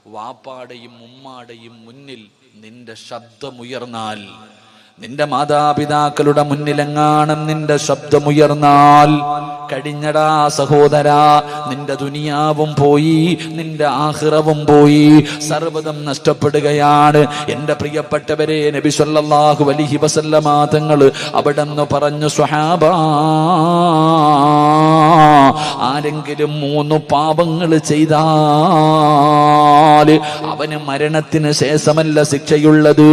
വാപ്പാടെയും ഉമ്മാടെയും മുന്നിൽ നിന്റെ ശബ്ദമുയർന്നാൽ, നിന്റെ മാതാപിതാക്കളുടെ മുന്നിലെങ്ങാനും നിന്റെ ശബ്ദമുയർന്നാൽ കഴിഞ്ഞടാ സഹോദരാ, നിന്റെ ദുനിയാവും പോയി, നിന്റെ ആഖിറവും പോയി, സർവ്വതും നഷ്ടപ്പെടുകയാണ്. എൻ്റെ പ്രിയപ്പെട്ടവരെ, നബി സല്ലല്ലാഹു അലൈഹി വസല്ലമ തങ്ങൾ അവിടെന്ന് പറഞ്ഞു, സ്വഹാബാ, ആരെങ്കിലും 3 പാപങ്ങൾ ചെയ്താൽ അവന് മരണത്തിന് ശേഷമല്ല ശിക്ഷയുള്ളത്,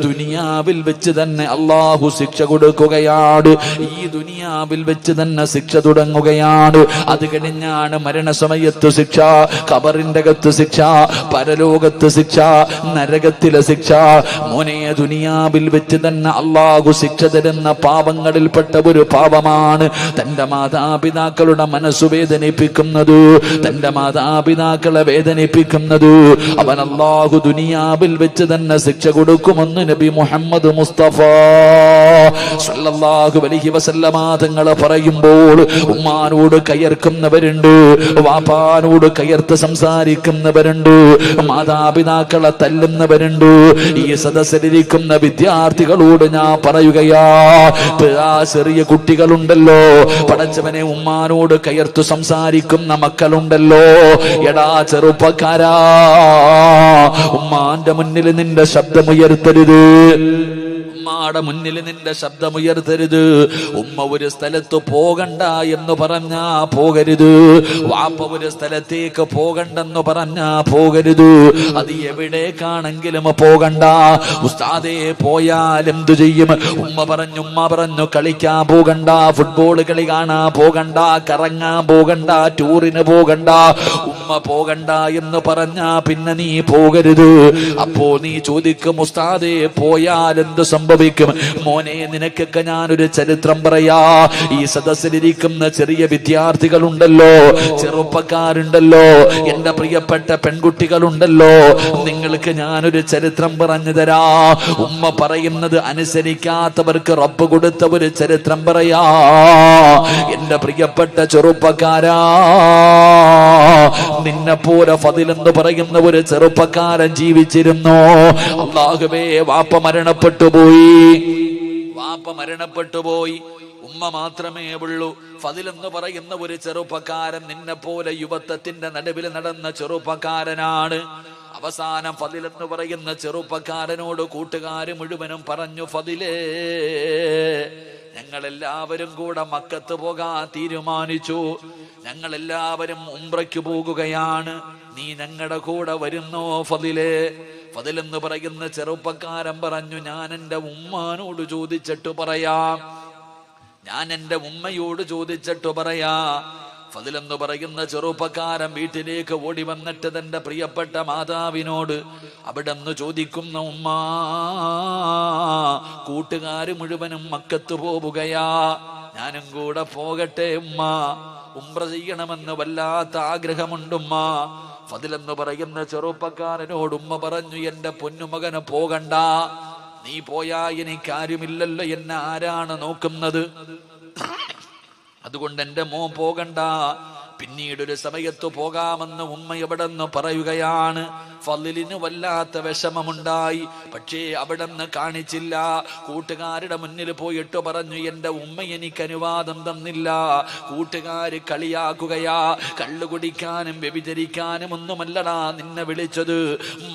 ദുനിയാവിൽ വെച്ച് തന്നെ അള്ളാഹു ശിക്ഷ കൊടുക്കുകയാണ്. ഈ ദുനിയാവിൽ വെച്ച് തന്നെ ശിക്ഷ തുടങ്ങുകയാണ്. അത് കഴിഞ്ഞാണ് മരണസമയത്ത് ശിക്ഷ, ഖബറിന്റെ അകത്ത് ശിക്ഷ, പരലോകത്ത് ശിക്ഷ, നരകത്തിലെ ശിക്ഷ. മോനെ, ദുനിയാവിൽ വെച്ച് തന്നെ അള്ളാഹു ശിക്ഷ തരുന്ന പാപങ്ങളിൽപ്പെട്ട ഒരു പാപമാണ് തന്റെ മാതാപിതാക്കളുടെ മനസ്സു വേദനിപ്പിക്കുന്നത്, തന്റെ മാതാപിതാക്കളെ വേദനിപ്പിക്കുന്നത്. അവൻ അള്ളാഹു ദുനിയാവിൽ വെച്ച് തന്നെ ശിക്ഷ കൊടുക്കുമെന്ന് നബി മുഹമ്മദ് മുസ്തഫ സല്ലല്ലാഹു അലൈഹി വസല്ലമ തങ്ങൾ പറയുമ്പോൾ ഉമ്മാനോട് കയർക്കുന്നവരുണ്ട്, വാപ്പാനോട് കയർത്ത് സംസാരിക്കുന്നവരുണ്ട്, മാതാപിതാക്കളെ തല്ലുന്നവരുണ്ട്. ഈ സദസ്സിലിരിക്കുന്ന വിദ്യാർത്ഥികളോട് ഞാൻ പറയുകയാ, ചെറിയ കുട്ടികളുണ്ടല്ലോ, പടച്ചവനെ, ഉമ്മാനോട് കയർത്തു സംസാരിക്കുന്ന മക്കളുണ്ടല്ലോ, എടാ ചെറുപ്പക്കാരാ, ഉമ്മാന്റെ മുന്നിൽ നിന്റെ ശബ്ദമുയർത്തരുത്, ഉമ്മാടെ മുന്നിൽ നിന്റെ ശബ്ദമുയർത്തരുത്. ഉമ്മ ഒരു സ്ഥലത്ത് പോകണ്ട എന്ന് പറഞ്ഞാ പോകരുത്, വാപ്പ ഒരു സ്ഥലത്തേക്ക് പോകണ്ടെന്ന് പറഞ്ഞാ പോകരുത്. അത് എവിടേക്കാണെങ്കിലും പോകണ്ട. ഉസ്താദേ, പോയാൽ എന്തു ചെയ്യും? ഉമ്മ പറഞ്ഞു കളിക്കാൻ പോകണ്ട, ഫുട്ബോൾ കളി കാണാൻ പോകണ്ട, കറങ്ങാൻ പോകണ്ട, ടൂറിന് പോകണ്ട. ഉമ്മ പോകണ്ട എന്ന് പറഞ്ഞാ പിന്നെ നീ പോകരുത്. അപ്പോ നീ ചോദിക്കും, ഉസ്താദേ, പോയാൽ എന്ത് സംഭവിക്കും? മോനെ, നിനക്കൊക്കെ ഞാനൊരു ചരിത്രം പറയാ. ഈ സദസ്സിലിരിക്കുന്ന ചെറിയ വിദ്യാർത്ഥികളുണ്ടല്ലോ, ചെറുപ്പക്കാരുണ്ടല്ലോ, എന്റെ പ്രിയപ്പെട്ട പെൺകുട്ടികളുണ്ടല്ലോ, നിങ്ങൾക്ക് ഞാനൊരു ചരിത്രം പറഞ്ഞു തരാ. ഉമ്മ പറയുന്നത് അനുസരിക്കാത്തവർക്ക് റബ്ബ് കൊടുത്ത ഒരു ചരിത്രം പറയാ. എന്റെ പ്രിയപ്പെട്ട ചെറുപ്പക്കാരാ, നിന്നെ പോലെ ഫദിൽ എന്ന് പറയുന്ന ഒരു ചെറുപ്പക്കാരൻ ജീവിച്ചിരുന്നു. അല്ലാഹുവേ, വാപ്പ മരണപ്പെട്ടു പോയി, ഉമ്മ മാത്രമേ ഉള്ളൂ. ഫദിൽ എന്ന് പറയുന്ന ഒരു ചെറുപ്പക്കാരൻ നിന്നെ പോലെ യുവത്വത്തിന്റെ നടുവിൽ നടന്ന ചെറുപ്പക്കാരനാണ്. അവസാനം ഫദിൽ എന്ന് പറയുന്ന ചെറുപ്പക്കാരനോട് കൂട്ടുകാര് മുഴുവനും പറഞ്ഞു, ഫദിലേ, ഞങ്ങളെല്ലാവരും കൂടെ മക്കത്ത് പോകാൻ തീരുമാനിച്ചു, ഞങ്ങളെല്ലാവരും ഉംറയ്ക്ക് പോകുകയാണ്, നീ ഞങ്ങളുടെ കൂടെ വരുന്നോ ഫദിലേ? ഫദിൽ എന്ന് പറയുന്ന ചെറുപ്പക്കാരൻ പറഞ്ഞു, ഞാൻ എൻ്റെ ഉമ്മാനോട് ചോദിച്ചിട്ട് പറയാം, ഞാൻ എൻ്റെ ഉമ്മയോട് ചോദിച്ചിട്ട് പറയാ. ഫദിൽ എന്ന് പറയുന്ന ചെറുപ്പക്കാരൻ വീട്ടിലേക്ക് ഓടി വന്നിട്ട് തന്റെ പ്രിയപ്പെട്ട മാതാവിനോട് അവിടെ നിന്ന് ചോദിക്കുന്ന, ഉമ്മാ, കൂട്ടുകാര് മുഴുവനും മക്കത്ത് പോവുകയാ, ഞാനും കൂടെ പോകട്ടെ ഉമ്മ? ഉംറ ചെയ്യണമെന്ന് വല്ലാത്ത ആഗ്രഹമുണ്ടുമ്മ. ഫദിൽ എന്ന് പറയുന്ന ചെറുപ്പക്കാരനോട് ഉമ്മ പറഞ്ഞു, എന്റെ പൊന്നുമകന് പോകണ്ട, നീ പോയാ എനിക്കാരുമില്ലല്ലോ, എന്നെ ആരാണ് നോക്കുന്നത്? അതുകൊണ്ട് എൻ്റെ മോൻ പോകണ്ട, പിന്നീടൊരു സമയത്ത് പോകാമെന്ന് ഉമ്മ എവിടെ നിന്ന് പറയുകയാണ്. ഫളിലിന് വല്ലാത്ത വിഷമമുണ്ടായി, പക്ഷേ അവിടെ നിന്ന് കാണിച്ചില്ല. കൂട്ടുകാരുടെ മുന്നിൽ പോയിട്ട് പറഞ്ഞു, എൻ്റെ ഉമ്മ എനിക്ക് അനുവാദം തന്നില്ല, കൂട്ടുകാര് കളിയാക്കുകയാ, കള്ളു കുടിക്കാനും വ്യഭിചരിക്കാനും ഒന്നുമല്ലടാ നിന്നെ വിളിച്ചത്,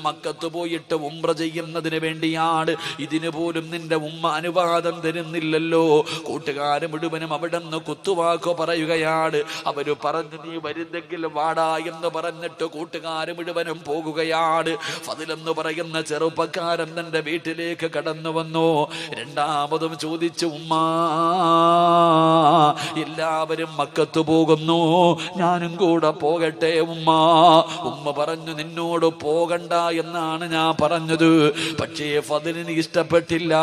മക്കത്ത് പോയിട്ട് ഉംറ ചെയ്യുന്നതിന് വേണ്ടിയാണ്, ഇതിനു പോലും നിന്റെ ഉമ്മ അനുവാദം തരുന്നില്ലല്ലോ. കൂട്ടുകാര് മുഴുവനും അവിടെ നിന്ന് കുത്തുവാക്കോ പറയുകയാണ്. അവര് പറഞ്ഞു, നീ വരുന്നെങ്കിൽ വാടാ എന്ന് പറഞ്ഞിട്ട് കൂട്ടുകാര് മുഴുവനും പോകുകയാണ്. ഫദിൽ എന്ന് പറയുന്ന ചെറുപ്പക്കാരൻ തന്റെ വീട്ടിലേക്ക് കടന്നു വന്നു. രണ്ടാമതും ചോദിച്ചു, ഉമ്മാ, എല്ലാവരും മക്കത്ത് പോകുന്നു, ഞാനും കൂടെ പോകട്ടെ ഉമ്മ? ഉമ്മ പറഞ്ഞു, നിന്നോട് പോകണ്ട എന്നാണ് ഞാൻ പറഞ്ഞത്. പക്ഷേ ഫദിലിന് ഇഷ്ടപ്പെട്ടില്ല.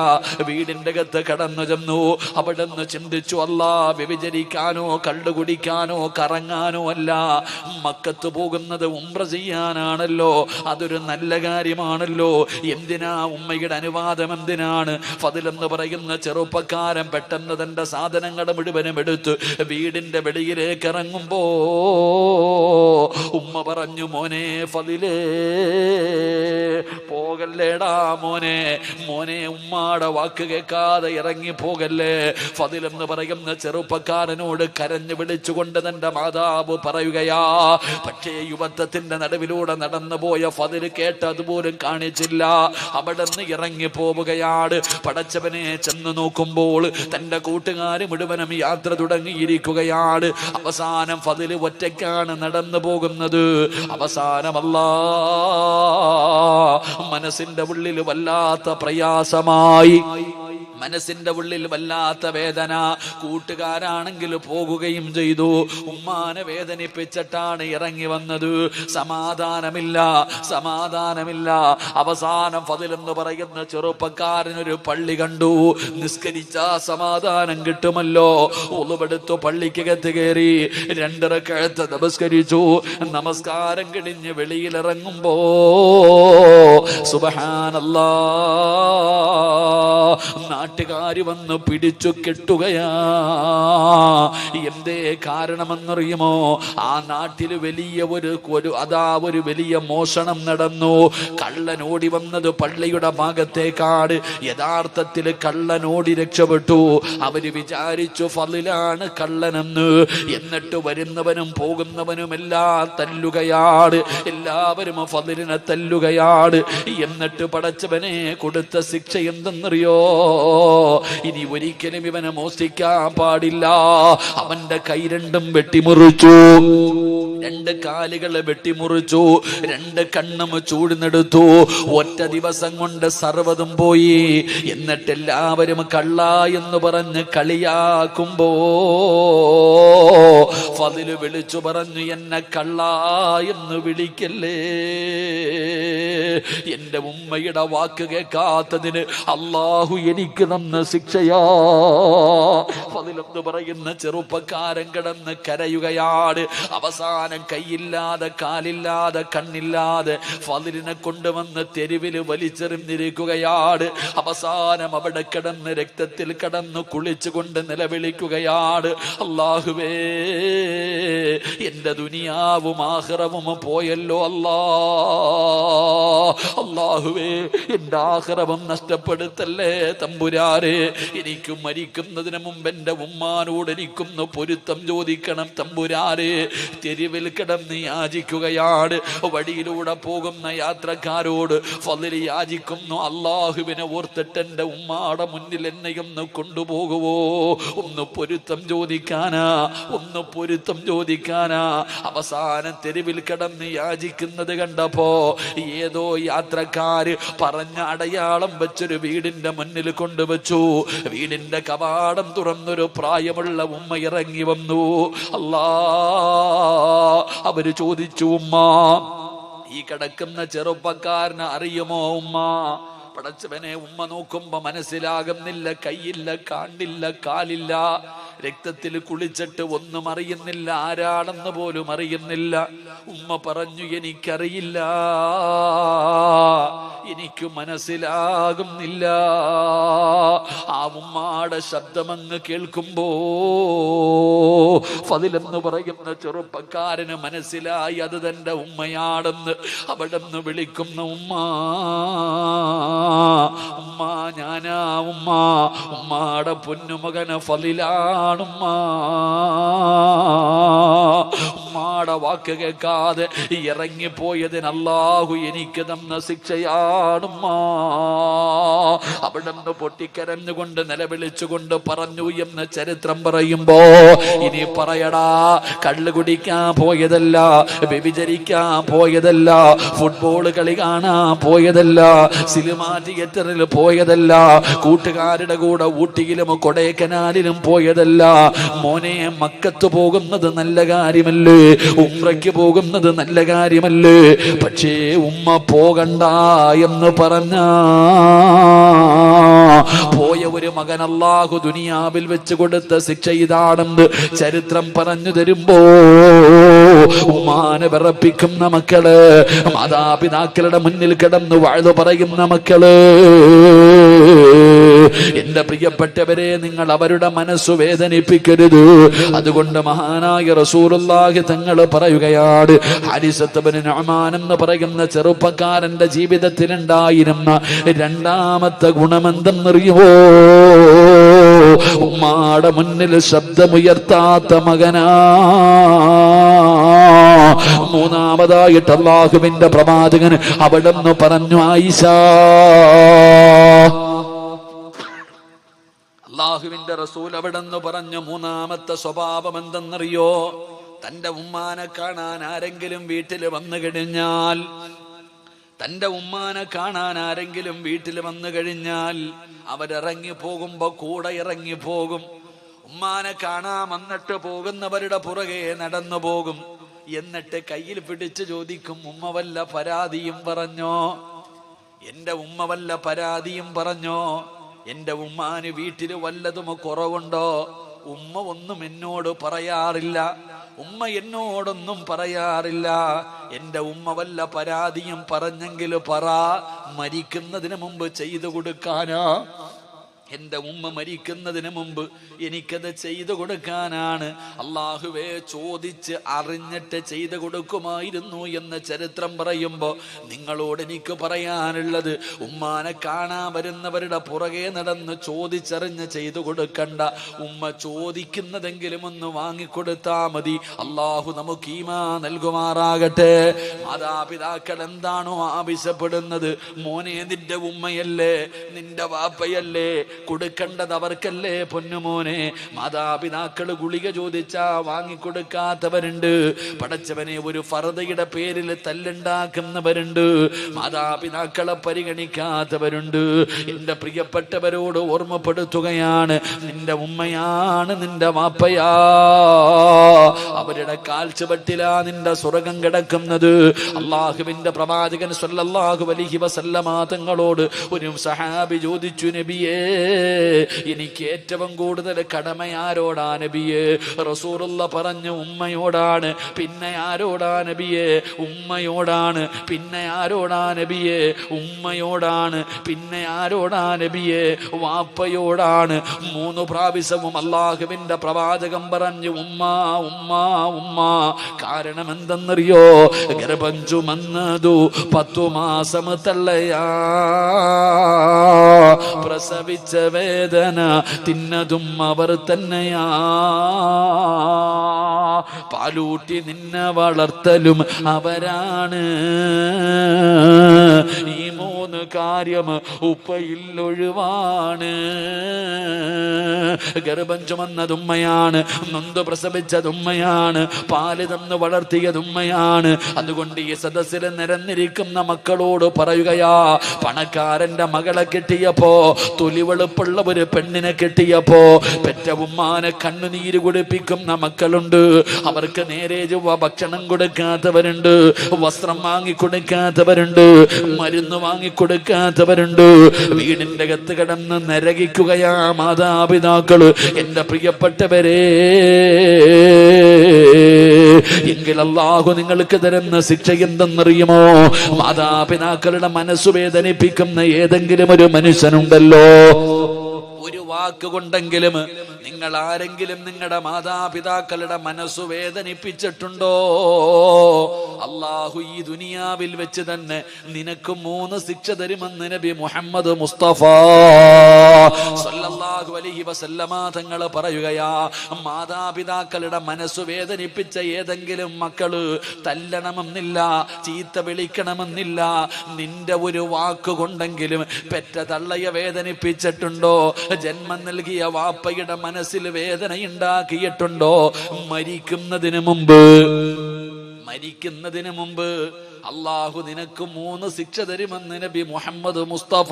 വീടിന്റെ അകത്ത് കടന്നു ചെന്നു. അവിടെ നിന്ന് ചിന്തിച്ചു, അല്ലാ, വ്യഭിചരിക്കാനോ കള്ളു കുടിക്കാനോ കറങ്ങാനോ അല്ല, മക്കത്ത് പോകുന്നത് ഉംറ ചെയ്യാനാണല്ലോ. അതൊരു നല്ല കാര്യമാണല്ലോ. എന്തിനാ ഉമ്മയുടെ അനുവാദം എന്തിനാണ്? ഫദിലെന്ന് പറയുന്ന ചെറുപ്പക്കാരൻ പെട്ടെന്ന് തന്റെ സാധനങ്ങൾ മുഴുവനും എടുത്ത് വീടിന്റെ വെളിയിലേക്ക് ഇറങ്ങുമ്പോ ഉമ്മ പറഞ്ഞു, മോനെ ഫദിലേ, പോകല്ലേടാ മോനെ, മോനെ ഉമ്മാടെ വാക്ക് കേൾക്കാതെ ഇറങ്ങി പോകല്ലേ. ഫദിലെന്ന് പറയുന്ന ചെറുപ്പക്കാരനോട് കരഞ്ഞു വിളിച്ചുകൊണ്ട് തന്റെ മാതാവ് പറയുകയാ. പക്ഷേ യുവത്വത്തിന്റെ നടുവിലൂടെ നടന്നു പോയ ഫദില് കേട്ടതുപോലും കാണിച്ചില്ല. അവിടെ നിന്ന് ഇറങ്ങി പോവുകയാണ്. പടച്ചവനെ ചെന്ന് നോക്കുമ്പോൾ തന്റെ കൂട്ടുകാര് മുഴുവനും യാത്ര തുടങ്ങിയിരിക്കുകയാണ്. അവസാനം ഫദില് ഒറ്റയ്ക്കാണ് നടന്നു പോകുന്നത്. അവസാനമല്ലാ മനസ്സിന്റെ ഉള്ളിൽ വല്ലാത്ത പ്രയാസമായി, മനസ്സിന്റെ ഉള്ളിൽ വല്ലാത്ത വേദന. കൂട്ടുകാരാണെങ്കിൽ പോകുകയും ചെയ്തു. ഉമ്മാനെ വേദനിപ്പിച്ചിട്ടാണ് ഇറങ്ങി വന്നത്. സമാധാനമില്ല, സമാധാനമില്ല. അവസാനം ഫദിലെന്ന് പറയുന്ന ചെറുപ്പക്കാരനൊരു പള്ളി കണ്ടു. നിസ്കരിച്ചാ സമാധാനം കിട്ടുമല്ലോ. ഉളുവെടുത്തു പള്ളിക്കകത്ത് കയറി 2 റക്അത്ത് നമസ്കരിച്ചു. നമസ്കാരം കഴിഞ്ഞ് വെളിയിലിറങ്ങുമ്പോ സുബ്ഹാനല്ലാഹ്, നാട്ടുകാര് വന്ന് പിടിച്ചു കെട്ടുകയാ. എന്തേ കാരണമെന്നറിയുമോ? ആ നാട്ടില് വലിയ ഒരു വലിയ മോഷണം നടന്നു. കള്ളനോടി വന്നത് പള്ളിയുടെ ഭാഗത്തേക്കാണ്. യഥാർത്ഥത്തിൽ കള്ളനോടി രക്ഷപ്പെട്ടു. അവര് വിചാരിച്ചു ഫളിലാണ് കള്ളനെന്ന്. എന്നിട്ട് വരുന്നവനും പോകുന്നവനും എല്ലാം തല്ലുകയാണ്. എല്ലാവരും ഫളിലിനെ തല്ലുകയാണ്. എന്നിട്ട് പടച്ചവനെ കൊടുത്ത ശിക്ഷ എന്തെന്നറിയോ? ഇനി ഒരിക്കലും ഇവനെ മോഷ്ടിക്കാൻ പാടില്ല. അവന്റെ കൈ 2 വെട്ടിമുറിച്ചു, 2 കാലുകളെ വെട്ടിമുറിച്ചു, 2 കണ്ണും ചൂടുന്നെടുത്തു. ഒറ്റ ദിവസം കൊണ്ട് സർവ്വതും പോയി. എന്നിട്ട് എല്ലാവരും കള്ള എന്ന് പറഞ്ഞ് കളിയാക്കുമ്പോ ഫദില് വിളിച്ചു പറഞ്ഞു, എന്നെ കള്ള എന്ന് വിളിക്കല്ലേ. എന്റെ ഉമ്മയുടെ വാക്ക് കേൾക്കാത്തതിന് അള്ളാഹു എനിക്ക് തന്ന ശിക്ഷയാ. ഫദിലെന്ന് പറയുന്ന ചെറുപ്പക്കാരൻ കിടന്ന് കരയുകയാണ്. അവസാനം കൈയില്ലാതെ കാലില്ലാതെ കണ്ണില്ലാതെ ഫദിലിനെ കൊണ്ടുവന്ന് തെരുവിൽ വലിച്ചെറിഞ്ഞിരിക്കുകയാണ്. അവസാനം അവിടെ കിടന്ന് രക്തത്തിൽ കിടന്ന് കുളിച്ചുകൊണ്ട് നിലവിളിക്കുകയാണ്, അല്ലാഹുവേ, എന്റെ ദുനിയാവും ആഖിറവും പോയല്ലോ അല്ലാ. അല്ലാഹുവേ, എന്റെ ആഖിറവും നഷ്ടപ്പെടുത്തല്ലേ തമ്പുരാരെ. എനിക്ക് മരിക്കുന്നതിന് മുമ്പ് എന്റെ ഉമ്മാനോട് എനിക്കൊന്ന് പൊരുത്തം ചോദിക്കണം തമ്പുരാരെ. തെരുവിൽ കിടന്ന് യാചിക്കുകയാണ്. വഴിയിലൂടെ പോകുന്ന യാത്രക്കാരോട് ഫളില് യാചിക്കുന്നു, അല്ലാഹുവിനെ ഓർത്തിട്ട് എന്റെ ഉമ്മാടെ മുന്നിൽ എന്നെയൊന്ന് കൊണ്ടുപോകുവോ? ഒന്ന് പൊരുത്തം ചോദിക്കാനാ, ഒന്ന് പൊരുത്തം ചോദിക്കാനാ. അവസാനം തെരുവിൽ കിടന്ന് യാചിക്കുന്നത് കണ്ടപ്പോ ഏതോ യാത്രക്കാര് പറഞ്ഞ അടയാളം വെച്ചൊരു വീടിന്റെ മുന്നിൽ കൊണ്ടുവച്ചു. വീടിന്റെ കവാടം തുറന്നൊരു പ്രായമുള്ള ഉമ്മ ഇറങ്ങി വന്നു. അല്ലാ, അവര് ചോദിച്ചു, ഉമ്മ, ഈ കിടക്കുന്ന ചെറുപ്പക്കാരനെ അറിയുമോ ഉമ്മ? പടച്ചവനെ, ഉമ്മ നോക്കുമ്പോ മനസ്സിലാകുന്നില്ല. കൈയില്ല, കാണില്ല, കാലില്ല, രക്തത്തിൽ കുളിച്ചിട്ട് ഒന്നും അറിയുന്നില്ല, ആരാണെന്ന് പോലും അറിയുന്നില്ല. ഉമ്മ പറഞ്ഞു, എനിക്കറിയില്ല, എനിക്ക് മനസ്സിലാകുന്നില്ല. ആ ഉമ്മാടെ ശബ്ദമങ്ങ് കേൾക്കുമ്പോ ഫദിലെന്ന് പറയുന്ന ചെറുപ്പക്കാരന് മനസ്സിലായി അത് തന്റെ ഉമ്മയാണെന്ന്. അവിടെ നിന്ന് വിളിക്കുന്ന ഉമ്മ, ഉമ്മ ഞാനാ ഉമ്മ, ഉമ്മാടെ പൊന്നുമകന് ഫളിലാണുമ്മ. ഉമ്മാടെ വാക്ക് കേൾക്കാതെ ഇറങ്ങിപ്പോയതിന് അല്ലാഹു എനിക്ക് തന്ന ശിക്ഷയാണുമ്മ. അവിടെ നിന്ന് പൊട്ടിക്കരഞ്ഞുകൊണ്ട് നിലവിളിച്ചുകൊണ്ട് പറഞ്ഞു എന്ന് ചരിത്രം പറയുമ്പോ ഇനി പറയടാ, കള്ള് കുടിക്കാൻ പോയതല്ല, വ്യഭിചരിക്കാൻ പോയതല്ല, ഫുട്ബോൾ കളി കാണാൻ പോയതല്ല, സിനിമാ തിയേറ്ററിൽ പോയതല്ല, കൂട്ടുകാരുടെ കൂടെ ഊട്ടിയിലും കൊടൈക്കനാലിലും പോയതല്ല. മോനെ, മക്കത്ത് പോകുന്നത് നല്ല കാര്യമല്ലേ? ഉംറയ്ക്ക് പോകുന്നത് നല്ല കാര്യമല്ലേ? പക്ഷേ ഉമ്മ പോകണ്ട എന്ന് പറഞ്ഞ പോയ ഒരു മകൻ അല്ലാഹു ദുനിയാവിൽ വെച്ച് കൊടുത്ത ശിക്ഷ ഇതാണെന്ന് ചരിത്രം പറഞ്ഞു തരുമ്പോ ഉമ്മാനെ വിറപ്പിക്കുന്ന മക്കള്, മാതാപിതാക്കളുടെ മുന്നിൽ കിടന്ന് വാഴ്ന്നു പറയുന്ന മക്കള്, എന്റെ പ്രിയപ്പെട്ടവരെ, നിങ്ങൾ അവരുടെ മനസ്സു വേദനിപ്പിക്കരുത്. അതുകൊണ്ട് മഹാനായ റസൂലുള്ളാഹി തങ്ങൾ പറയുകയാണ്, ഹാരിസത്ത് ബിൻ നുഅ്മാൻ എന്ന് പറയുന്ന ചെറുപ്പക്കാരന്റെ ജീവിതത്തിൽ ഉണ്ടായിരുന്ന രണ്ടാമത്തെ ഗുണമെന്തെന്നറിയുമോ? ഉമ്മാടെ മുന്നിൽ ശബ്ദമുയർത്താത്ത മകനാ. മൂന്നാമതായിട്ട് അല്ലാഹുവിന്റെ പ്രവാചകൻ അവിടെന്ന് പറഞ്ഞു, ആയിഷ, അല്ലാഹുവിന്റെ റസൂൽ അവിടെന്ന് പറഞ്ഞു, മൂന്നാമത്തെ സ്വഭാവം എന്തെന്നറിയോ? തന്റെ ഉമ്മാനെ കാണാൻ ആരെങ്കിലും വീട്ടിൽ വന്നു കഴിഞ്ഞാൽ, തന്റെ ഉമ്മാനെ കാണാൻ ആരെങ്കിലും വീട്ടിൽ വന്നു കഴിഞ്ഞാൽ അവരിറങ്ങി പോകുമ്പോ കൂടെ ഇറങ്ങി പോകും. ഉമ്മാനെ കാണാൻ വന്നിട്ട് പോകുന്നവരുടെ പുറകെ നടന്നു പോകും. എന്നിട്ട് കയ്യിൽ പിടിച്ച് ചോദിക്കും, ഉമ്മ വല്ല പരാതിയും പറഞ്ഞോ? എന്റെ ഉമ്മ വല്ല പരാതിയും പറഞ്ഞോ? എന്റെ ഉമ്മാന് വീട്ടിൽ വല്ലതും കുറവുണ്ടോ? ഉമ്മ ഒന്നും എന്നോട് പറയാറില്ല, ഉമ്മ എന്നോടൊന്നും പറയാറില്ല. എന്റെ ഉമ്മ വല്ല പരാതിയും പറഞ്ഞെങ്കിൽ പറ, മരിക്കുന്നതിന് മുമ്പ് ചെയ്തു കൊടുക്കാനാ. എന്റെ ഉമ്മ മരിക്കുന്നതിന് മുമ്പ് എനിക്കത് ചെയ്തു കൊടുക്കാനാണ്. അള്ളാഹുവേ, ചോദിച്ച് അറിഞ്ഞിട്ട് ചെയ്തു കൊടുക്കുമായിരുന്നു എന്ന് ചരിത്രം പറയുമ്പോ നിങ്ങളോട് എനിക്ക് പറയാനുള്ളത്, ഉമ്മാനെ കാണാൻ വരുന്നവരുടെ പുറകെ നടന്ന് ചോദിച്ചറിഞ്ഞ് ചെയ്തു കൊടുക്കണ്ട. ഉമ്മ ചോദിക്കുന്നതെങ്കിലും ഒന്ന് വാങ്ങിക്കൊടുത്താ മതി. അള്ളാഹു നമുക്ക് ഈമാ നൽകുമാറാകട്ടെ. മാതാപിതാക്കൾ എന്താണോ ആവശ്യപ്പെടുന്നത്, മോനെ നിന്റെ ഉമ്മയല്ലേ, നിന്റെ വാപ്പയല്ലേ, കൊടുക്കേണ്ടത് അവർക്കല്ലേ പൊന്നുമോനെ. മാതാപിതാക്കൾ ഗുളിക ചോദിച്ചാ വാങ്ങിക്കൊടുക്കാത്തവരുണ്ട്. പടച്ചവനെ, ഒരു ഫർദയുടെ പേരിൽ തല്ലുണ്ടാക്കുന്നവരുണ്ട്. മാതാപിതാക്കളെ പരിഗണിക്കാത്തവരുണ്ട്. എന്റെ പ്രിയപ്പെട്ടവരോട് ഓർമ്മപ്പെടുത്തുകയാണ്, നിന്റെ ഉമ്മയാണ് നിന്റെ വാപ്പയാ. അവരുടെ കാൽച്ചുവട്ടിലാ നിന്റെ സ്വർഗം കിടക്കുന്നത്. അള്ളാഹുവിന്റെ പ്രവാചകൻ സ്വല്ലല്ലാഹു അലൈഹി വസല്ലമ തങ്ങളോട് ഒരു സഹാബി ചോദിച്ചു, നബിയേ, എനിക്ക് ഏറ്റവും കൂടുതൽ കടമ ആരോടാ നബിയേ? റസൂലുള്ള പറഞ്ഞു, ഉമ്മയോടാണ്. പിന്നെ ആരോടാ നബിയേ? ഉമ്മയോടാണ്. പിന്നെ ആരോടാ നബിയേ? ഉമ്മയോടാണ്. പിന്നെ ആരോടാ നബിയേ? വാപ്പയോടാണ്. 3 പ്രാവശ്യവും അല്ലാഹുവിന്റെ പ്രവാചകം പറഞ്ഞു, ഉമ്മ ഉമ്മ ഉമ്മ. കാരണം എന്തെന്നറിയോ? ഗർഭം ചുമന്നതു 10 മാസം തള്ളയാ, പ്രസവിച്ച വേദന തിന്നതും അവർ തന്നെയാ, പാലൂട്ടി നിന്നെ വളർത്തലും അവരാണ്. ഈ 3 കാര്യം ഉപ്പയിൽ ഒഴിവാണ്. ഗർഭം ചുമന്നതുമ്മയാണ്, നൊന്ത് പ്രസവിച്ചതുമ്മയാണ്, പാല് തന്ന് വളർത്തിയതുമ്മയാണ്. അതുകൊണ്ട് ഈ സദസ്സിൽ നിരന്നിരിക്കുന്ന മക്കളോട് പറയുകയാ, പണക്കാരന്റെ മകളെ കിട്ടിയപ്പോ, തൊലിവെളുപ്പുള്ള ഒരു പെണ്ണിനെ കിട്ടിയപ്പോ പെറ്റ ഉമ്മാനെ കണ്ണുനീര് കുടിപ്പിക്കുന്ന മക്കളുണ്ട്. അവർക്ക് നേരെ ചൊവ്വ ഭക്ഷണം കൊടുക്കാത്തവരുണ്ട്, വസ്ത്രം വാങ്ങിക്കൊടുക്കാത്തവരുണ്ട്, മരുന്ന് വാങ്ങിക്കൊടുക്കാത്തവരുണ്ട്. വീടിന്റെ അകത്ത് കിടന്ന് നരകിക്കുകയാ മാതാപിതാക്കള്. എന്റെ പ്രിയപ്പെട്ടവരെ, എങ്കിൽ അല്ലാഹു നിങ്ങൾക്ക് തരുന്ന ശിക്ഷ എന്തെന്നറിയുമോ? മാതാപിതാക്കളുടെ മനസ്സു വേദനിപ്പിക്കുന്ന ഏതെങ്കിലും ഒരു മനുഷ്യനുണ്ടല്ലോ, ഒരു വാക്കുകൊണ്ടെങ്കിലും നിങ്ങൾ ആരെങ്കിലും നിങ്ങളുടെ മാതാപിതാക്കളുടെ മനസ്സു വേദനിപ്പിച്ചിട്ടുണ്ടോ? അല്ലാഹു ഈ ദുനിയാവിൽ വെച്ച് തന്നെ നിനക്ക് 3 ശിക്ഷ തരുമെന്ന് നബി മുഹമ്മദ് മുസ്തഫ സല്ലല്ലാഹു അലൈഹി വസല്ലമ തങ്ങൾ പറയുകയാ. മാതാപിതാക്കളുടെ മനസ്സു വേദനിപ്പിച്ച ഏതെങ്കിലും മക്കള് തല്ലണമെന്നില്ല, ചീത്ത വിളിക്കണമെന്നില്ല, നിന്റെ ഒരു വാക്കുകൊണ്ടെങ്കിലും പെറ്റ തള്ളയെ വേദനിപ്പിച്ചിട്ടുണ്ടോ? ജന്മം നൽകിയ വാപ്പയുടെ മനസ്സിൽ വേദന ഉണ്ടാക്കിയിട്ടുണ്ടോ? മരിക്കുന്നതിന് മുമ്പ് അള്ളാഹു നിനക്ക് 3 ശിക്ഷ തരുമെന്ന് നബി മുഹമ്മദ് മുസ്തഫ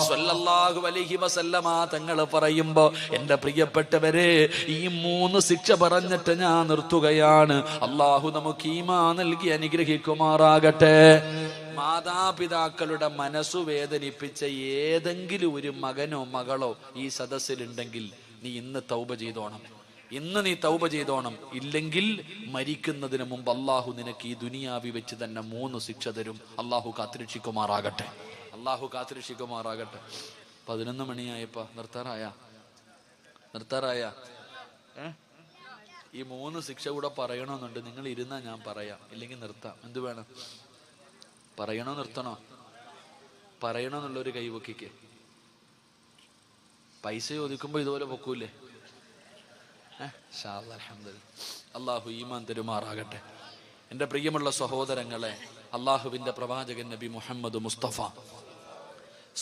സ്വല്ലല്ലാഹു അലൈഹി വസല്ലമ തങ്ങൾ പറയുമ്പോ എന്റെ പ്രിയപ്പെട്ടവരെ ഈ 3 ശിക്ഷ പറഞ്ഞിട്ട് ഞാൻ നിർത്തുകയാണ്. അള്ളാഹു നമുക്ക് ഈമാൻ നൽകി അനുഗ്രഹിക്കുമാറാകട്ടെ. മാതാപിതാക്കളുടെ മനസ്സു വേദനിപ്പിച്ച ഏതെങ്കിലും ഒരു മകനോ മകളോ ഈ സദസ്സിലുണ്ടെങ്കിൽ നീ ഇന്ന് തൗബ ചെയ്തോണം. ഇന്ന് നീ തൗബ ചെയ്തോണം. ഇല്ലെങ്കിൽ മരിക്കുന്നതിന് മുമ്പ് അള്ളാഹു നിനക്ക് ഈ ദുനിയാവി വെച്ച് തന്നെ 3 ശിക്ഷ തരും. അള്ളാഹു കാത്തിരക്ഷിക്കുമാറാകട്ടെ. അള്ളാഹു കാത്തിരക്ഷിക്കുമാറാകട്ടെ. 11 മണിയായപ്പോ നിർത്താറായ ഈ 3 ശിക്ഷ കൂടെ പറയണമെന്നുണ്ട്. നിങ്ങൾ ഇരുന്നാ ഞാൻ പറയാം, ഇല്ലെങ്കിൽ നിർത്താം. എന്ത് വേണം? പറയണോ നിർത്തണോ? പറയണമെന്നുള്ളൊരു കൈവക്കിക്ക്. പൈസ ചോദിക്കുമ്പോ ഇതുപോലെ പൊക്കൂലേ? അള്ളാഹു ഈമാൻ തരുമാറാകട്ടെ. എൻ്റെ പ്രിയമുള്ള സഹോദരങ്ങളെ, അള്ളാഹുവിൻ്റെ പ്രവാചകൻ നബി മുഹമ്മദ് മുസ്തഫ